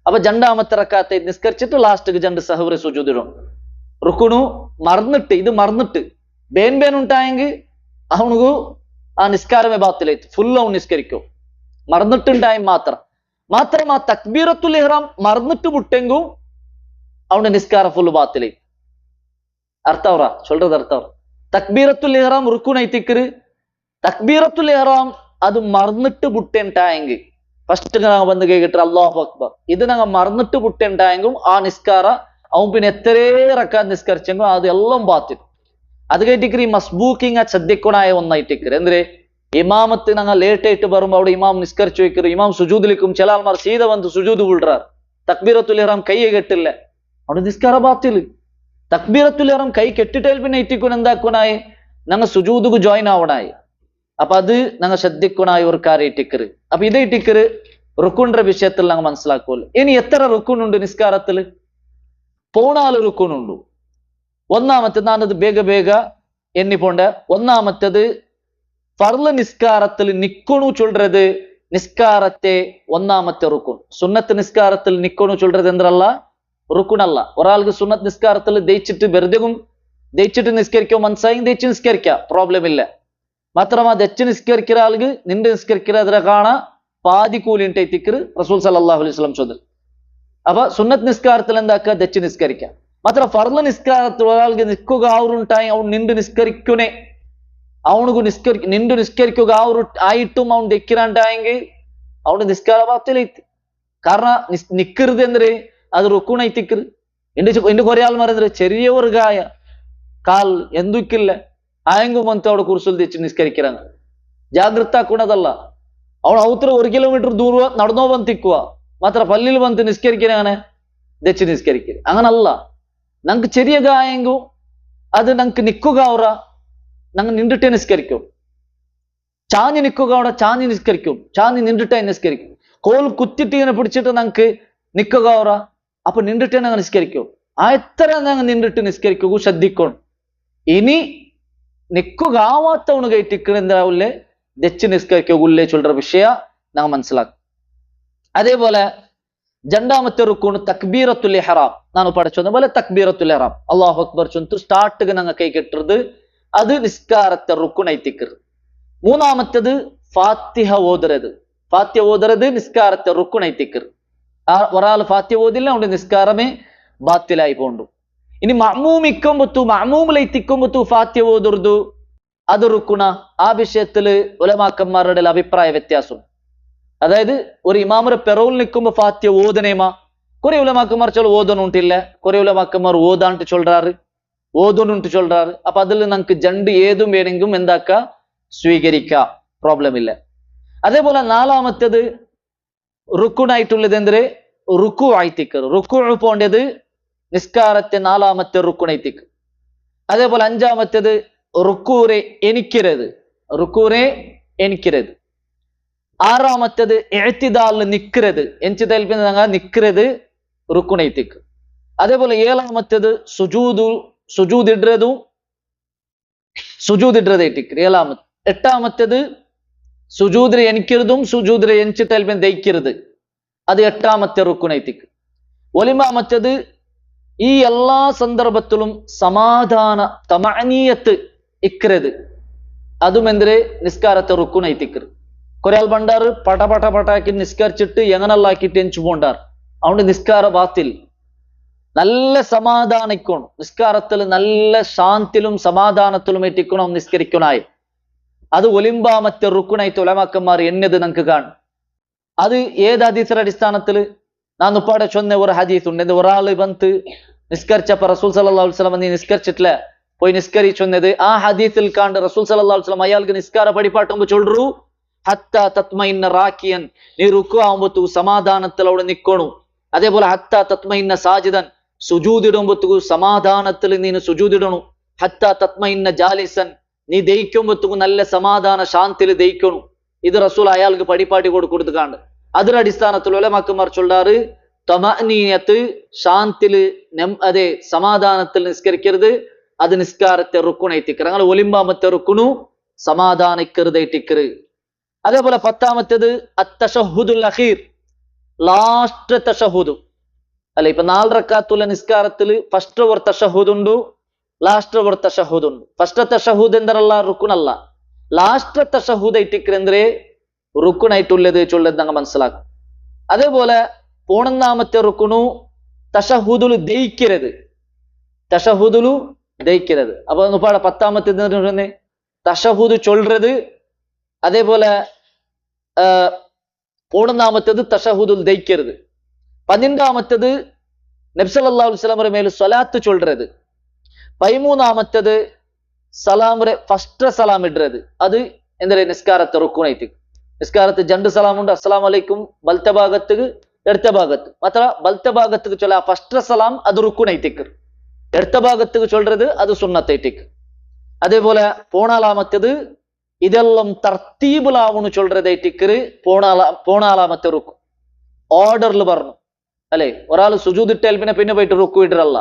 A: അപ്പൊ 2ാമത്തെ റക്കാത്തെ നിസ്കരിച്ചിട്ട് ലാസ്റ്റ് 2 സഹവറി സുജൂദ് ഇടും. റുക്കുണു മറന്നിട്ട് ഇത് മറന്നിട്ട് ബേൻ ഉണ്ടായെങ്കിൽ അവനക്ക് ആ നിസ്കാരമേ ബാത്തിലായിട്ട് ഫുൾ അവൻ നിസ്കരിക്കും. മറന്നിട്ടുണ്ടായി മാത്രം ആ തക്ബീറത്തുൽ ഇഹ്റാം മറന്നിട്ട് വിട്ടെങ്കും അവന്റെ നിസ്കാരം ഫുള്ള് ബാത്തിലായി. അർത്ഥവറ ചൊല്ലത് അർത്ഥവറ. തക്ബീറത്തുൽ ഇഹ്റാം റുക്കുണൈത്തിക്കര്. തക്ബീറത്തുൽ ഇഹ്റാം അത് മറന്നിട്ട് വിട്ടുണ്ടായെങ്കിൽ ഫസ്റ്റ് ഞങ്ങൾ വന്ന് കേട്ടിട്ട് അല്ലാഹു അക്ബർ ഇത് ഞങ്ങൾ മറന്നിട്ട് വിട്ടുണ്ടായെങ്കും ആ നിസ്കാര അവൻ പിന്നെ എത്രേ റക്കാത്ത് നിസ്കരിച്ചെങ്കും അത് എല്ലാം ബാത്തിൽ. അത് കേട്ടിക്കർ ഈ മസ്ബൂക്കിങ് ശ്രദ്ധിക്കണായ ഒന്നായിട്ടിക്കര്. എന്തേ ഇമാമത്ത് ഞങ്ങൾ ലേറ്റ് ആയിട്ട് വരുമ്പോ അവിടെ ഇമാം നിസ്കരിച്ചു വെക്കറ്. ഇമാം സുജൂദിലിക്കും ചില ആൾമാർ സീത വന്ന് സുജൂദ് വിടാറ്. തക്ബീറത്തുൽ ഇഹ്റാം കൈ കെട്ടില്ല അവിടെ നിസ്കാര ബാത്തിൽ. തക്ബീറത്തുൽ ഇഹ്റാം കൈ കെട്ടിട്ടേൽ പിന്നെ ഇറ്റിക്കുൻ എന്താക്കുനായി ഞങ്ങൾ സുജൂദുക്ക് ജോയിൻ ആവണായി. അപ്പൊ അത് ഞങ്ങൾ ശ്രദ്ധിക്കണായി ഒരു കാര്യം ഇറ്റിക്കറ്. അപ്പൊ ഇത് ഇറ്റിക്കറ് റുക്കുന്റെ വിഷയത്തിൽ ഞങ്ങൾ മനസ്സിലാക്കുമല്ലോ. ഇനി എത്ര റുക്കുനുണ്ട് നിസ്കാരത്തില്? 14 റുക്കുനുണ്ട്. ഒന്നാമത്തേത് ഞാനത് ಬೇಗ എണ്ണിപ്പോണ്ട. ഒന്നാമത്തേത് ഫർള് നിസ്കാരത്തിൽ നിക്കണു ചൊല്றது നിസ്കാരത്തെ ഒന്നാമത്തെ റുക്കുൻ. സുന്നത്ത് നിസ്കാരത്തിൽ നിക്കണു ചൊല്றது എന്തല്ല റുക്കുനല്ല. ഒരാൾക്ക് സുന്നത്ത് നിസ്കാരത്തിൽ ദയിച്ചിട്ട് വെറുതെയും ദയിച്ചിട്ട് നിസ്കരിക്കോ മനസ്സായി ദയിച്ച് നിസ്കരിക്കാം, പ്രോബ്ലം ഇല്ല. മാത്രമാ ദച്ച് നിസ്കരിക്കുന്ന ആൾക്ക് നിന്റെ നിസ്കരിക്കുന്നതിനെ കാണാ പാതി കൂലിന്റെ തിക്കറ് റസൂൽ സല്ലല്ലാഹു അലൈഹി വസല്ലം ചൊല്ലൽ. അപ്പൊ സുന്നത്ത് നിസ്കാരത്തിൽ എന്താക്കുക? ദച്ച് നിസ്കരിക്കാം. മാത്രം ഫർള് നിസ്കാരത്തിൽ ഒരാൾക്ക് നിൽക്കുക ആവുണ്ടായി അവൻ നിണ്ട് നിസ്കരിക്കുനെ അവനക്ക് നിണ്ട് നിസ്കരിക്കുക ആയിട്ടും അവൻ ദക്കിരാണ്ടായെങ്കിൽ അവന്റെ നിസ്കാര ബാത്തിലൈത്ത്. കാരണം നിക്കരുത് എന്തൊരു അത് റുക്കുണായി തിക്കറ്. എന്റെ കുറെ ആൾ പറയുന്നത് ചെറിയ ഒരു ഗായ കാൽ എന്തുക്കില്ല ആയെങ്കും വന്ന് അവിടെ കുറിച്ചിൽ തെച്ച് നിസ്കരിക്கிறாங்க. ജാഗ്രത ആക്കുന്നതല്ല. അവൻ ഔത്ര 1 കിലോമീറ്റർ ദൂരം നടന്നോ വന്ന് തിക്കുക മാത്ര പള്ളിയിൽ വന്ന് നിസ്കരിക്കാനാണ് ദച്ച് നിസ്കരിക്കുക. അങ്ങനല്ല. ഞങ്ങൾക്ക് ചെറിയ ഗായെങ്കും അത് ഞങ്ങൾക്ക് നിക്കുക അവറ ഞങ്ങൾ നിണ്ടിട്ടേ നിസ്കരിക്കും. ചാഞ്ഞ് നിക്കുക അവിടെ ചാഞ്ഞ് നിസ്കരിക്കും, ചാഞ്ഞ് നിണ്ടിട്ടേ നിസ്കരിക്കും. കോൽ കുത്തിട്ട് ഇങ്ങനെ പിടിച്ചിട്ട് ഞങ്ങൾക്ക് നിക്കുക അവറ അപ്പൊ നിണ്ടിട്ടേ ഞങ്ങൾ നിസ്കരിക്കും. ആ എത്ര ഞങ്ങൾ നിണ്ടിട്ട് നിസ്കരിക്കുക ശ്രദ്ധിക്കണം. ഇനി നിക്കുക ആവാത്തവണ് കയറ്റിക്കണ എന്താവില്ലേ ദച്ച് നിസ്കരിക്കുള്ളേ ചൊല്ലുற വിഷയ ഞങ്ങൾ മനസ്സിലാക്കും. അതേപോലെ രണ്ടാമത്തെ റുക്കൂണ് തക്ബീറത്തുൽ ഇഹ്റാം. ನಾನು പഠിച്ചത് പോലെ തക്ബീറത്തുൽ ഇഹ്റാം അല്ലാഹു അക്ബർ ചൊല്ലിട്ട് സ്റ്റാർട്ട് ഞങ്ങൾ കൈ കെട്ടുறது അത് നിസ്കാരത്തെ റുക്കുണായി തിക്കറ്. മൂന്നാമത്തേത് ഫാത്തിഹ ഓതുறது. ഫാത്തിഹ ഓതുறது നിസ്കാരത്തെ റുക്കുണായി തിക്കറ്. ഒരാൾ ഫാത്തിഹ ഓതില്ല അവന്റെ നിസ്കാരമേ ബാത്തിലായി പോണ്ടു. ഇനി മഅ്മൂം ഇക്കുമ്പത്തു മഅ്മൂമിലായി തിക്കുമ്പത്തു ഫാത്തിഹ ഓതുறது അത് റുക്കുണ. ആ വിഷയത്തില് ഉലമാക്കന്മാരുടെ അഭിപ്രായ വ്യത്യാസം. അതായത് ഒരു ഇമാമറെ പെറോൽ നിൽക്കുമ്പോ ഫാത്തിഹ ഓതനേമാ കുറെ ഉലമാക്കന്മാർ ചൊല്ല ഓതണുണ്ടില്ല, കുറെ ഉലമാക്കന്മാർ ഓതാണ്ട് ചൊല്ലാറ് ഓതുന്നുണ്ട് ചൊല്ലാറ്. അപ്പൊ അതിൽ നമുക്ക് ജണ്ട് ഏതും വേണമെങ്കിലും എന്താക്ക സ്വീകരിക്കാം, പ്രോബ്ലം ഇല്ല. അതേപോലെ നാലാമത്തേത് റുക്കുണായിട്ടുള്ളത് എന്തൊരു റുക്കു ആയിത്തിക്കറ്. റുക്കു പോണ്ടത് നിസ്കാരത്തെ നാലാമത്തെ റുക്കുണൈത്തിക്ക്. അതേപോലെ അഞ്ചാമത്തേത് റുക്കൂരെ എനിക്കരുത്. റുക്കൂരെ എനിക്കരുത്. ആറാമത്തേത് എഴുത്തിദാലിന് നിക്കരുത്. എഞ്ചിതൽ നിക്കരുത് റുക്കുണൈത്തിക്ക്. അതേപോലെ ഏഴാമത്തേത് സുജൂദിടുന്നതും സുജൂദിടുന്നത് ഏഴാമത്. എട്ടാമത്തേത് സുജൂദിനെ എനിക്കരുതും സുജൂദിനെ എനിച്ചിട്ടൽ ദയിക്കരുത്. അത് എട്ടാമത്തെ റുക്കുണൈത്തിക്ക്. ഒലിമാമത്തേത് ഈ എല്ലാ സന്ദർഭത്തിലും സമാധാന തമഅനീയത്ത് ഇക്കരുത്. അതും എന്തിരെ നിസ്കാരത്തെ റുക്കുണൈത്തിക്കറ്. കുറെ ആൾ പണ്ടാറ് പടപടപടാക്കി നിസ്കരിച്ചിട്ട് എങ്ങനെല്ലാക്കിട്ട് എഞ്ചു പോണ്ടാർ അവന്റെ നിസ്കാര ബാത്തിൽ. നല്ല സമാധാനിക്കണം നിസ്കാരത്തിൽ, നല്ല ശാന്തിയിലും സമാധാനത്തിലും എത്തിക്കണം നിസ്കരിക്കണായി. അത് ഒലിമ്പാമത്തെ റുക്കുണായിട്ട് ഉലമാക്കന്മാർ എന്നത് നമുക്ക് കാണും. അത് ഏത് ഹദീസിന്റെ അടിസ്ഥാനത്തിൽ? ഞാൻ ഉപ്പാടെ ചൊന്ന ഒരു ഹദീസ് ഉണ്ട്. ഒരാള് വന്ന് നിസ്കരിച്ചപ്പോ റസൂൽ സല്ലല്ലാഹു അലൈഹി വസല്ലം നീ നിസ്കരിച്ചിട്ടില്ല പോയി നിസ്കരിച്ചൊന്നത്. ആ ഹദീസിൽ കാണ്ട് റസൂൽ സല്ലല്ലാഹു അലൈഹി വസല്ലം അയാൾക്ക് നിസ്കാര പഠിപ്പാട്ടുമ്പോ ചൊല്ലു ഹത്ത തത്മഇന്ന റാക്കിയൻ, നീ റുക്കു ആവുമ്പത്തു സമാധാനത്തിൽ അവിടെ നിൽക്കണു. അതേപോലെ ഹത്ത തത്മഇന്ന സാജിദൻ, സുജൂദിടുമ്പത്തു സമാധാനത്തിൽ നീ സുജൂദിടണു. ഹത്ത തത്മഇന്ന ജാലിസൻ, നീ ദയിക്കുമ്പത്തു നല്ല സമാധാന ശാന്തിയിൽ ദയിക്കണു. ഇത് റസൂൽ അയാൾക്ക് പഠിപ്പാട്ടി കൊടുത്തു കാണ്ട്. അതിന്റെ അടിസ്ഥാനത്തിൽ ഉലമാക്കന്മാർ ചൊല്ലാറ് തമഅനീയത്ത് ശാന്തില് അതെ സമാധാനത്തിൽ നിസ്കരിക്കരുത്. അത് നിസ്കാരത്തെ റുക്കുണൈത്തിക്കറ്. അങ്ങനെ ഒലിമ്പാമത്തെ റുക്കുണു സമാധാനിക്കരുതൈത്തിക്കറ്. അതേപോലെ 10ാമത്തേത് അത്തശഹുദുൽ അഖീർ, ലാസ്റ്റ് തശഹുദ്. അല്ലെ ഇപ്പൊ 4 റക്കാത്തുള്ള നിസ്കാരത്തില് ഫസ്റ്റ് ഒരു തശഹുദ് ഉണ്ട്, ലാസ്റ്റ് ഒരു തശഹുദ് ഉണ്ട്. ഫസ്റ്റ് തശഹുദ് എന്തല്ല റുക്കുണല്ല, ലാസ്റ്റ് തശഹുദ് ഐറ്റിക്കറ് എന്തൊരു റുക്കുണായിട്ടുള്ളത് ചൊല്ലത് ഞങ്ങൾ മനസ്സിലാക്കും. അതേപോലെ 11ാമത്തെ റുക്കുണു തശഹുദുൽ ദയിക്കരുത്. തശഹുദുലു ദയിക്കരുത്. അപ്പൊ പാട 10ാമത്തെ തശഹുദ് ചൊല്றது. അതേപോലെ 11ാമത്തേത് തശഹുദുൽ ദയിക്കരുത്. 12ാമത്തേത് നബി സല്ലല്ലാഹു അലൈഹി വസല്ലം മേൽ സ്വലാത്ത് ചൊല്றது. 13ാമത്തേത് സലാമിന്റെ ഫസ്റ്റ് സലാം ഇടുறது. അത് എന്തൊരു നിസ്കാരത്തെ റുക്കുണൈത്തിക്ക്. നിസ്കാരത്ത് 2 സലാം ഉണ്ട്. അസ്സലാമു അലൈക്കും ബലത്തെ ഭാഗത്ത് ഇടത്തെ ഭാഗത്ത്. മാത്ര ബലത്തെ ഭാഗത്ത് ചൊല്ല ഫസ്റ്റ് സലാം അത് റുക്കുണൈത്തിക്ക്. எடுத்த பாகத்துக்கு சொல்றது அது சுன்னத்தை டிக்கு. அதே போல போனாலாமத்தது இதெல்லாம் தர்த்தீபுலாவுன்னு சொல்றதை டிக்கரு போனாலாமത്തെ റുക്കു ഓർഡറിൽ പറഞ്ഞു അല്ലെ. ഒരാൾ സുജൂദ് ഇട്ടാൽ പിന്നെ പോയിട്ട് റുക്കു ഇടറല്ല.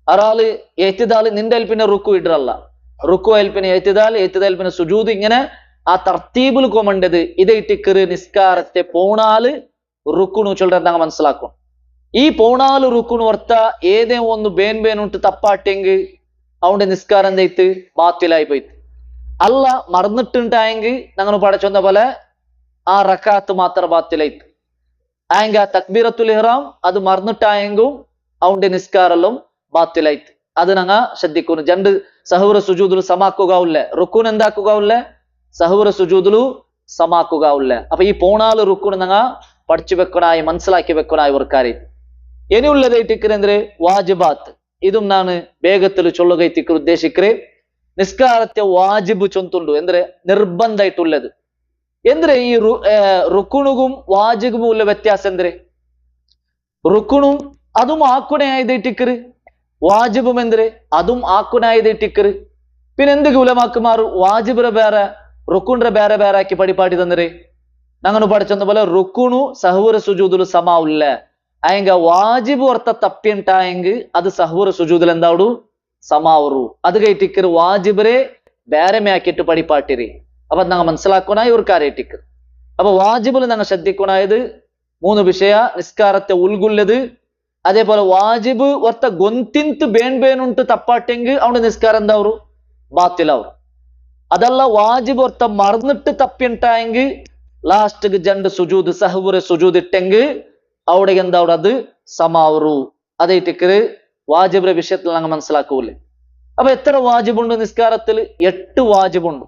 A: ഒരാള് എത്തിദാല് നിന്റെ പിന്നെ റുക്കു ഇടറല്ല. റുക്കു ആയാൽ പിന്നെ എത്തിദാൽ പിന്നെ സുജൂദ്, ഇങ്ങനെ ആ തർത്തീബിൽ കൊമണ്ടത് ഇതേ ടിക്കറ് നിസ്കാരത്തെ പോണാല് റുക്കുണു ചൊല്ലത് നാം മനസ്സിലാക്കും. ഈ പോണാല് റുക്കുണു ഓർത്ത ഏതേ ഒന്ന് ബേൻ ഉಂಟು തപ്പാട്ടെങ്കിൽ അവന്റെ നിസ്കാരം എന്തേത്ത് ബാത്തിലായി പോയിട്ട്. അല്ല മറന്നിട്ടുണ്ടായെങ്കിൽ ഞങ്ങൾ പഠിച്ചൊന്ന പോലെ ആ റക്കാത്ത് മാത്രം ബാത്തിലായിട്ട്. ആയെങ്കിൽ ആ തക്ബീറത്തുൽ ഇഹ്റാം അത് മറന്നിട്ടായെങ്കും അവന്റെ നിസ്കാരെല്ലാം ബാത്തിലായിട്ട്. അത് ഞങ്ങൾ ശ്രദ്ധിക്കുന്നു. രണ്ട് സഹൂറ സുജൂദിൽ സമാക്കുകയില്ല, റുക്കുൻ എന്താക്കുകയില്ല, സഹൂറ സുജൂദിലു സമാക്കുകയില്ല. അപ്പൊ ഈ പോണാല് റുക്കുന് ഞങ്ങൾ പഠിച്ചു വെക്കണായി മനസ്സിലാക്കി വെക്കണായി ഒരു കാര്യം. ഇനിയുള്ളതായിട്ടിക്കരെന്തേ വാജിബാത്ത്. ഇതും ഞാൻ വേഗത്തിൽ ചൊല്ലുകയത്തിക്ക് ഉദ്ദേശിക്കേ. നിസ്കാരത്തെ വാജിബ് ചൊന്തുണ്ടു എന്തെ നിർബന്ധമായിട്ടുള്ളത് എന്തെ. ഈ റുക്കുണുകും വാജിബും ഉള്ള വ്യത്യാസം എന്തെ? റുക്കുണും അതും ആക്കുണയായതിട്ടിക്കറ്, വാജിബും എന്തെ അതും ആക്കുണായതിട്ടിക്കറ്. പിന്നെ എന്തൊക്കെ ഉലമാക്കുമാർ വാജിബിനെ വേറെ റുക്കുണ്ടെ വേറെ വേറെ ആക്കി പഠിപ്പാട്ടി തന്നേ. ഞങ്ങൾ പഠിച്ചെന്ന പോലെ റുക്കുണു സഹൂറ സുജൂദിൽ സമാവില്ല. അയെങ്ക വാജിബ് ഓർത്ത തപ്പിണ്ടായെങ്കിൽ അത് സഹൂറ സുജൂദിൽ എന്താവൂ സമാവറു. അത് കയറ്റിക്കറ് വാജിബരെ ബേരമയാക്കിയിട്ട് പഠിപ്പാട്ടിരി. അപ്പൊ ഞങ്ങൾ മനസ്സിലാക്കണായി ഒരു കാര്യട്ടിക്ക്. അപ്പൊ വാജിബിൽ ഞങ്ങൾ ശ്രദ്ധിക്കണായത് 3 വിഷയ. നിസ്കാരത്തെ ഉൾഗുള്ളത്, അതേപോലെ വാജിബ് ഓർത്ത ഗൊന്തിന്ത് ബേനുണ്ട് തപ്പാട്ടെങ്കിൽ അവന്റെ നിസ്കാരം എന്താവൂ ബാത്തിലാവൂ. അതല്ല വാജിബ് ഓർത്ത മറന്നിട്ട് തപ്പിണ്ടായെങ്കിൽ ലാസ്റ്റ് രണ്ട് സുജൂദ് സഹൂറ സുജൂദ് ഇട്ടെങ്കിൽ അവിടെ എന്താവും അത് സമാവറു. അതേറ്റിക്കറ് വാജിബിന്റെ വിഷയത്തിൽ ഞങ്ങൾ മനസ്സിലാക്കൂലേ. അപ്പൊ എത്ര വാജിബുണ്ട് നിസ്കാരത്തിൽ? 8 വാജിബുണ്ട്.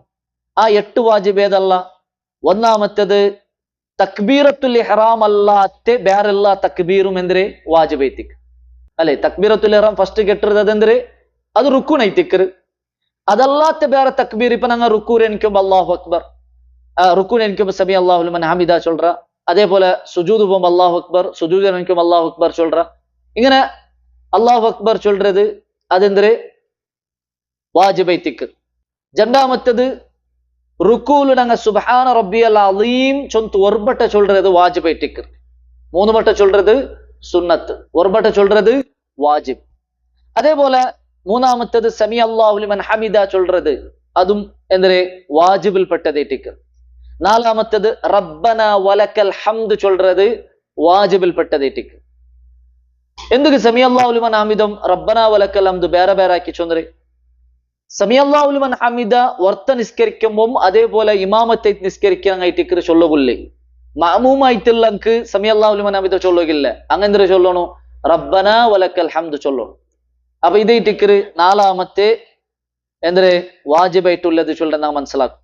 A: ആ 8 വാജിബ് ഏതല്ല? ഒന്നാമത്തേത് തക്ബീറത്തുൽ ഇഹ്റാം അല്ലാത്ത വേറെല്ലാ തക്ബീറും എന്തിരെ വാജിബ് ഐത്തിക്ക് അല്ലെ. തക്ബീറത്തുൽ ഇഹ്റാം ഫസ്റ്റ് കെട്ടത് അതെന്തിരെ അത് റുക്കുൻ ഐത്തിക്കറ്. അതല്ലാത്ത വേറെ തക്ബീർ ഇപ്പൊ ഞങ്ങൾ റുക്കൂർ എനിക്കുമ്പോ അല്ലാഹു അക്ബർ, റുക്കുൻ എനിക്കുമ്പോ സമി അല്ലാഹു ലിമൻ ഹമിദ ചൊല്ற. അതേപോലെ സുജൂദ് പോകുമ്പോ അല്ലാഹു അക്ബർ, സുജൂദ് എനിക്കുമ്പോ അല്ലാഹു അക്ബർ ചൊല്ற. ഇങ്ങനെ അല്ലാഹു അക്ബർ ചൊല്றது അതെന്തരെ വാജിബ് ഐത്തിക്ക്. രണ്ടാമത്തേത് റുക്കൂല് ഞങ്ങൾ സുബ്ഹാന റബ്ബിയൽ അലീം ചൊന്ത് ഒർബട്ട ചൊല്றது വാജിബ് ഐത്തിക്ക്. 3 വട്ടം ചൊല്றது സുന്നത്ത്, ഒർബട്ട ചൊല്றது വാജിബ്. അതേപോലെ മൂന്നാമത്തേത് സമി അല്ലാഹു ലിമൻ ഹമിദ ചൊല്றது അതും എന്തരെ വാജിബിൽ പെട്ടതേറ്റിക്ക്. നാലാമത്തേത് റബ്ബന വലക്കൽ ഹംദ് ചൊല്றது വാജിബിൽ പെട്ടതേറ്റിക്ക്. എന്തൊക്കെ സമി അല്ലാഹു ലിമൻ ഹമിദം റബ്ബന വലക്കൽ ഹംദ് ಬೇರೆ ಬೇರೆ ആക്കി ചൊന്നരെ. സമി അല്ലാഹു ലിമൻ ഹമിദ വർത്ത നിസ്കരിക്കുമ്പോൾ അതേപോലെ ഇമാമത്തെ നിസ്കരിക്കാൻ ആയിട്ടിക്കറ് ചൊല്ലുകില്ലേ. മഅമൂമായിട്ടുള്ളക്ക് സമി അല്ലാഹു ലിമൻ ഹമിദ ചൊല്ലുകില്ല. അങ്ങനെ ചൊല്ലണോ റബ്ബന വലക്കൽ ഹംദ് ചൊല്ലണം. അപ്പൊ ഇതേറ്റിക്കറ് നാലാമത്തെ എന്തേ വാജിബായിട്ടുള്ളത് ചൊല്ലാൻ നാം മനസ്സിലാക്കും.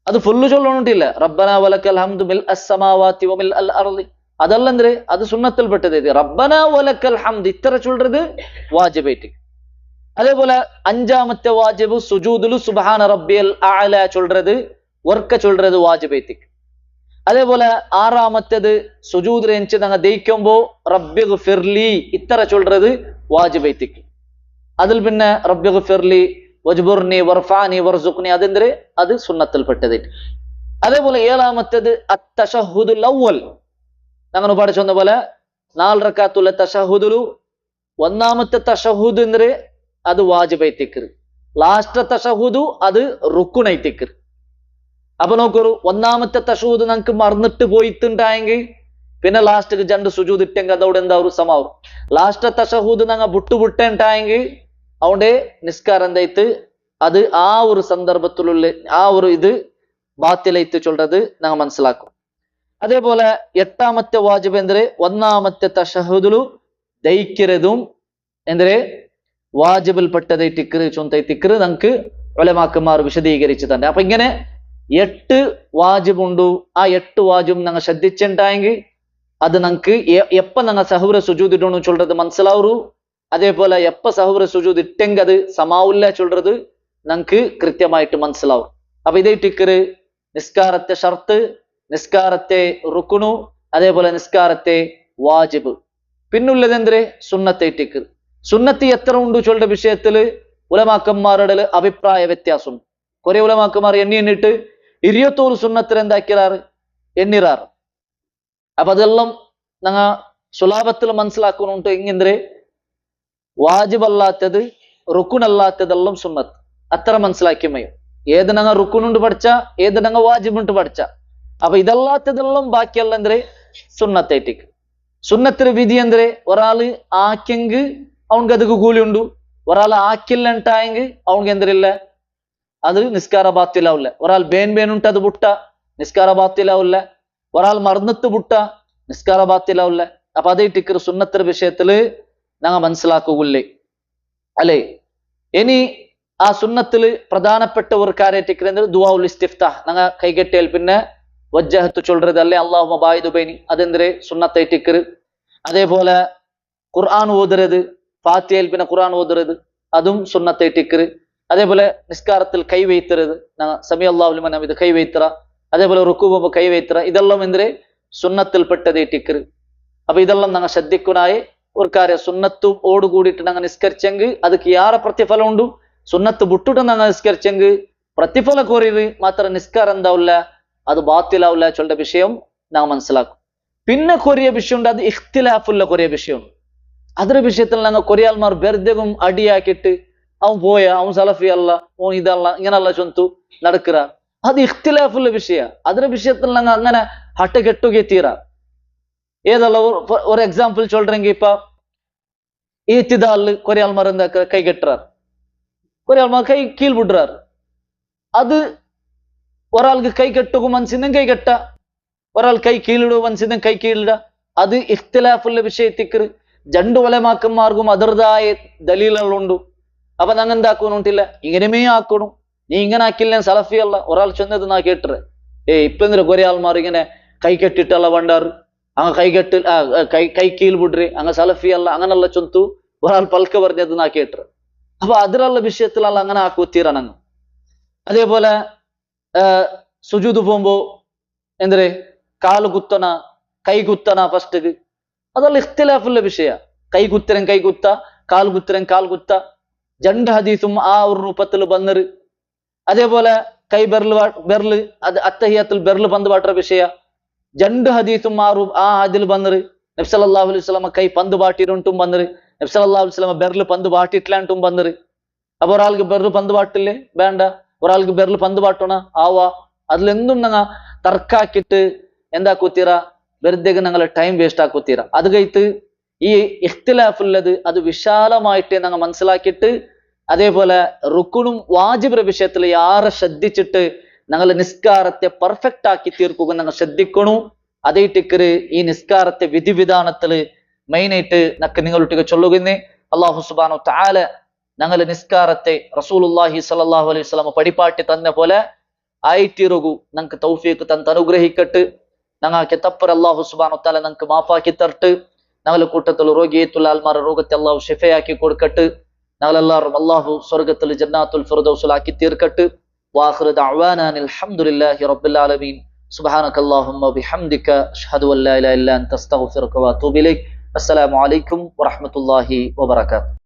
A: അത് ഫുള്ള് ചൊല്ലണിട്ടില്ല. റബ്ബന വലക്കൽ ഹംദു മിൽ അസ്സമാവാതി വമിൽ അൽ അർളി അതല്ല എന്തേ അത് സുന്നത്തിൽ പെട്ടത്. റബ്ബന വലക്കൽ ഹംദ് ഇത്ര ചൊല്றது വാജിബായിട്ട്. അതേപോലെ 5ാമത്തെ വാജിബ് സുജൂദിലു സുബ്ഹാന റബ്ബിയൽ അഅല ചൊല്றது വർക്ക ചൊല്றது വാജിബായിട്ട്. അതേപോലെ 6ാമത്തേത് സുജൂദിൽ എഞ്ച് ഞങ്ങൾ ദയിക്കുമ്പോ റബ്ബിഗ്ഫിർലി ഇത്ര ചൊല്றது വാജിബായിട്ട്. അതിൽ പിന്നെ റബ്ബിഗ്ഫിർലി വജ്ബുർനി വർഫാനി വർസുഖ്നി അതെന്തേ അത് സുന്നത്തിൽ പെട്ടതായിട്ട്. അതേപോലെ 7ാമത്തേത് അത്തശഹുദുൽ അവ്വൽ ഞങ്ങൾ പഠിച്ചെന്ന പോലെ 4 റക്അത്തുള്ള തശഹുദുലു 1ാമത്തെ തശഹുദ് എന്തേ അത് വാജിബ് ഐത്തിക്കറ്. ലാസ്റ്റ് തശഹുദു അത് റുക്കുൻ ഐത്തിക്കറ്. അപ്പൊ നോക്കൂ 1ാമത്തെ തശഹുദ് ഞങ്ങൾക്ക് മറന്നിട്ട് പോയിട്ടുണ്ടായെങ്കിൽ പിന്നെ ലാസ്റ്റ് 2 സുജൂദ് ഇട്ടെങ്കിൽ അതവിടെ എന്താവും സമാവും. ലാസ്റ്റ് തശഹുദ് ഞങ്ങൾ വിട്ടുണ്ടായെങ്കിൽ അവന്റെ നിസ്കാരം എന്തായിട്ട് അത് ആ ഒരു സന്ദർഭത്തിലുള്ള ആ ഒരു ഇത് ബാത്തിലായിട്ട് ചൊല്றது ഞങ്ങൾ മനസ്സിലാക്കും. അതേപോലെ 8ാമത്തെ വാജിബ് എന്തേ 1ാമത്തെ തശഹുദിലു ദയിക്കുന്നതും എന്തേ വാജിബിൽ പെട്ടതായിട്ടിക്കറ് ചൊന്തൈത്തിക്കറ് ഞങ്ങൾക്ക് ഉലമാക്കന്മാർ വിശദീകരിച്ചു തന്നെ. അപ്പൊ ഇങ്ങനെ 8 വാജിബുണ്ടു. ആ 8 വാജിബും ഞങ്ങൾ ശ്രദ്ധിച്ചിട്ടുണ്ടായെങ്കിൽ അത് ഞങ്ങൾക്ക് എപ്പ ഞങ്ങൾ സഹൂറ സുജൂദ് ഇടണം ചൊല്றது മനസ്സിലാവൂ. അതേപോലെ എപ്പ സഹൂറ സുജൂദ് ഇട്ടെങ്കിൽ അത് സമാവില്ല ചൊല്றது ഞങ്ങൾക്ക് കൃത്യമായിട്ട് മനസ്സിലാവും. അപ്പൊ ഇതേറ്റിക്കറ് നിസ്കാരത്തെ ഷർത്ത്, നിസ്കാരത്തെ റുക്കുണു, അതേപോലെ നിസ്കാരത്തെ വാജിബ്. പിന്നുള്ളത് എന്തേ സുന്നത്തേറ്റിക്കറ്. സുന്നത്ത് എത്ര ഉണ്ട് ചൊല്ലുടെ വിഷയത്തില് ഉലമാക്കന്മാരുടെ അഭിപ്രായ വ്യത്യാസം. കുറെ ഉലമാക്കന്മാർ എണ്ണിട്ട് 21 സുന്നത്തിന് എന്താക്കിയാറ് എണ്ണിറാറ്. അപ്പൊ അതെല്ലാം ഞങ്ങ സുലാഭത്തിൽ മനസ്സിലാക്കുന്നുണ്ട്. എങ്ങനെ വാജിബല്ലാത്തത് റുക്കുനല്ലാത്തതെല്ലാം സുന്നത്ത് അത്ര മനസ്സിലാക്കിയമയോ. ഏത് ഞങ്ങ റുക്കുനുണ്ട് പഠിച്ച, ഏത് ഞങ്ങ വാജിബുണ്ട് പഠിച്ച. അപ്പൊ ഇതല്ലാത്തതെല്ലാം ബാക്കിയെല്ലാം എന്തിരെ സുന്നത്തേറ്റിക്ക്. സുന്നത്തിന് വിധി എന്തിരെ ഒരാള് ആക്കിയെങ്കിൽ അവൻക്ക് ಅದಕ್ಕೆ കൂലി ഉണ്ട്. ഒരാൾ ആക്കില്ല ഉണ്ടായെങ്കിൽ അവൻക്ക് എന്തിരില്ല, അത് നിസ്കാര ബാത്തിലാവില്ല. ഒരാൾ ബേനുണ്ട് അത് ബുട്ട നിസ്കാര ബാത്തിലാവില്ല. ഒരാൾ മറന്നിട്ട് ബുട്ട നിസ്കാര ബാത്തിലാവില്ല. അപ്പൊ അതേ ടിക്കർ സുന്നത്തിന്റെ വിഷയത്തില് ഞങ്ങൾ മനസ്സിലാക്കുകയില്ലേ അല്ലേ. ഇനി ആ സുന്നത്തില് പ്രധാനപ്പെട്ട ഒരു കാര്യം ടിക്കർ ദുആ ഉൽ ഇസ്തിഫ്താഹ് ഞങ്ങൾ കൈകെട്ടിയാൽ പിന്നെ വജ്ജഹത്ത് ചൊല്ലുന്നത് അല്ലെ അല്ലാഹുമ്മ ബായിദു ബൈനി, അതെന്തിരെ സുന്നത്തെ ടിക്കർ. അതേപോലെ ഖുർആൻ ഓതുന്നത്, ഫാത്തിഹയിൽ പിന്നെ ഖുർആൻ ഓതുന്നത് അതും സുന്നത്തെ ടിക്കർ. അതേപോലെ നിസ്കാരത്തിൽ കൈവയ്ത്തരുത്, സമി അല്ലാഹു ലിമൻ ഹമിദ് കൈവയ്ത്തറ. അതേപോലെ റുക്കൂ കൈവയ്ത്തറ, ഇതെല്ലാം എന്തിരെ സുന്നത്തിൽപ്പെട്ടതേ ടിക്കർ. അപ്പൊ ഇതെല്ലാം ഞങ്ങൾ ശ്രദ്ധിക്കുനായി ഒരു കാര്യം. സുന്നത്തും ഓട് കൂടിയിട്ട് ഞങ്ങൾ നിസ്കരിച്ചെങ്കിൽ ಅದಕ್ಕೆ ಯಾರ ಪ್ರತಿಫಲ ಉಂಡು. സുന്നത്ത് വിട്ടിട്ട് ഞങ്ങൾ നിസ്കരിച്ചെങ്കിൽ പ്രതിഫല കോരിയത് മാത്രം നിസ്കാരം എന്താവില്ല, അത് ബാത്തിലാവില്ല ചൊല്ലുടെ വിഷയം നാം മനസ്സിലാക്കും. പിന്നെ കൊറിയ വിഷയമുണ്ട്, അത് ഇഖ്തിലാഫുള്ള കൊറിയ വിഷയമുണ്ട്. അതൊരു വിഷയത്തിൽ ഞങ്ങൾ കൊറിയാൽമാർ വെറുതെയും അടിയാക്കിയിട്ട് അവൻ പോയ അവൻ സലഫി അല്ല ഓൻ ഇതല്ല ഇങ്ങനല്ല ചൊന്തു നടക്കുക. അത് ഇഖ്തിലാഫുള്ള വിഷയ. അതിന്റെ വിഷയത്തിൽ ഞങ്ങൾ അങ്ങനെ ഹട്ടകെട്ടുകയെ തീരാ. ഏതല്ല ഒരു എക്സാമ്പിൾ ചൊല്ലുറെങ്കിൽ ഇപ്പൊ ഈത്തിദാലില് കൊറിയാൽമാർ എന്താ കൈ കെട്ടുறார், കൊറിയാൽമാർ കൈ കീഴ് വിടുறார். അത് ഒരാൾക്ക് കൈ കെട്ടുക മനസ്സിനും കൈ കെട്ട, ഒരാൾ കൈ കീഴിടുക മനസ്സിനും കൈ കീഴിട. അത് ഇഖ്തിലാഫുള്ള വിഷയത്തിക്ക് രണ്ടു ഉലമാക്കന്മാർക്കും അതിർതായ ദലീലുകളുണ്ട്. അപ്പൊ ഞങ്ങൾ എന്താക്കുന്നുണ്ടില്ല, ഇങ്ങനെമേ ആക്കണം, നീ ഇങ്ങനെ ആക്കില്ല സലഫി അല്ല. ഒരാൾ ചെന്നത് നാ കേട്ടറ്, ഇപ്പൊ എന്തിനാ കുറെ ആൾമാർ ഇങ്ങനെ കൈ കെട്ടിട്ടല്ല വേണ്ടാറ്, അങ്ങ് കൈ കെട്ടി കൈ കീഴ് വിಡ್ರಿ, അങ്ങ് സലഫി അല്ല അങ്ങനല്ല ചൊന്തു ഒരാൾ പൽക്ക പറഞ്ഞത് നാ കേട്ടറ്. അപ്പൊ അതിലുള്ള വിഷയത്തിലല്ല അങ്ങനെ ആക്കുത്തീരണങ്ങ്. അതേപോലെ സുജൂദ് പോകുമ്പോ എന്തിരെ കാല് കുത്തന കൈ കുത്തന ഫസ്റ്റ്, അതെല്ലാം ഇഖ്തിലാഫുള്ള വിഷയ. കൈ കുത്തരൻ കൈ കുത്ത, കാൽ കുത്തരൻ കാൽ കുത്ത, രണ്ട് ഹദീസും ആ ഒരു രൂപത്തിൽ ബന്നറ്. അതേപോലെ കൈ ബെർല് അത് അത്തഹിയത്തിൽ ബെർല് പന്ത് പാട്ട വിഷയ. രണ്ട് ഹദീസും ആ അതിൽ ബന്നറ്. നബി സല്ലല്ലാഹു അലൈഹി വസല്ലം കൈ പന്ത് പാട്ടിട്ടും ബന്നറ്, നബി സല്ലല്ലാഹു അലൈഹി വസല്ലം ബെർല് പന്ത് പാട്ടിട്ടില്ലാണ്ടും ബന്നറ്. അപ്പൊ ഒരാൾക്ക് ബെർല് പന്ത് പാട്ടില്ലേ വേണ്ട, ഒരാൾക്ക് ബെർല് പന്ത് പാട്ടണ ആവാ. അതിലെന്തും ഞങ്ങൾ തർക്കാക്കിട്ട് എന്താക്കുത്തീറ, വെറുതെ ഞങ്ങൾ ടൈം വേസ്റ്റ് ആക്കുത്തീറ. അത് കഴിത്ത് ഈ ഇഖ്തിലാഫുള്ളത് അത് വിശാലമായിട്ട് ഞങ്ങൾ മനസ്സിലാക്കിയിട്ട്, അതേപോലെ റുക്കുനും വാജിബിന്റെ വിഷയത്തിൽ യാറെ ശ്രദ്ധിച്ചിട്ട് ഞങ്ങൾ നിസ്കാരത്തെ പെർഫെക്റ്റ് ആക്കി തീർക്കുക ഞങ്ങൾ ശ്രദ്ധിക്കണു. അതേ ടിക്കറ് ഈ നിസ്കാരത്തെ വിധിവിധാനത്തില് മെയിനായിട്ട് നക്ക് നിങ്ങളൊട്ടിക്ക് ചൊല്ലുകുന്നേ. അല്ലാഹു സുബ്ഹാനഹു തആല ഞങ്ങൾ നിസ്കാരത്തെ റസൂലുള്ളാഹി സ്വല്ലല്ലാഹു അലൈഹി വസല്ലം പടിപ്പാട്ടി തന്ന പോലെ ആയിത്തീറുകു ഞങ്ങൾക്ക് തൗഫീഖ് തന്ന് അനുഗ്രഹിക്കട്ട്. ഞങ്ങൾക്ക് തപ്പർ അല്ലാഹു സുബ്ഹാനഹു തആല ഞങ്ങൾക്ക് മാഫാക്കി തരട്ട്. ഞങ്ങളുടെ കൂട്ടത്തിൽ രോഗിയത്തുള്ള ആൽമാരുടെ രോഗത്തെ അല്ലാഹു ഷിഫയാക്കി കൊടുക്കട്ട്. ഞങ്ങളെല്ലാവരും അല്ലാഹു സ്വർഗത്തിൽ ജന്നാത്തുൽ ഫിർദൗസിൽ ആക്കി തീർക്കട്ട്. വാഖിറു ദഅവാനാ അൽഹംദുലില്ലാഹി റബ്ബിൽ ആലമീൻ. സുബ്ഹാനകല്ലാഹുമ്മ ബിഹംദിക അഷ്ഹദു അൻ ലാ ഇലാഹ ഇല്ല അൻത അസ്തഗ്ഫിറുക വഅതൂബു ഇലൈക്. അസ്സലാമു അലൈക്കും വറഹ്മത്തുള്ളാഹി വബറകാതുഹു.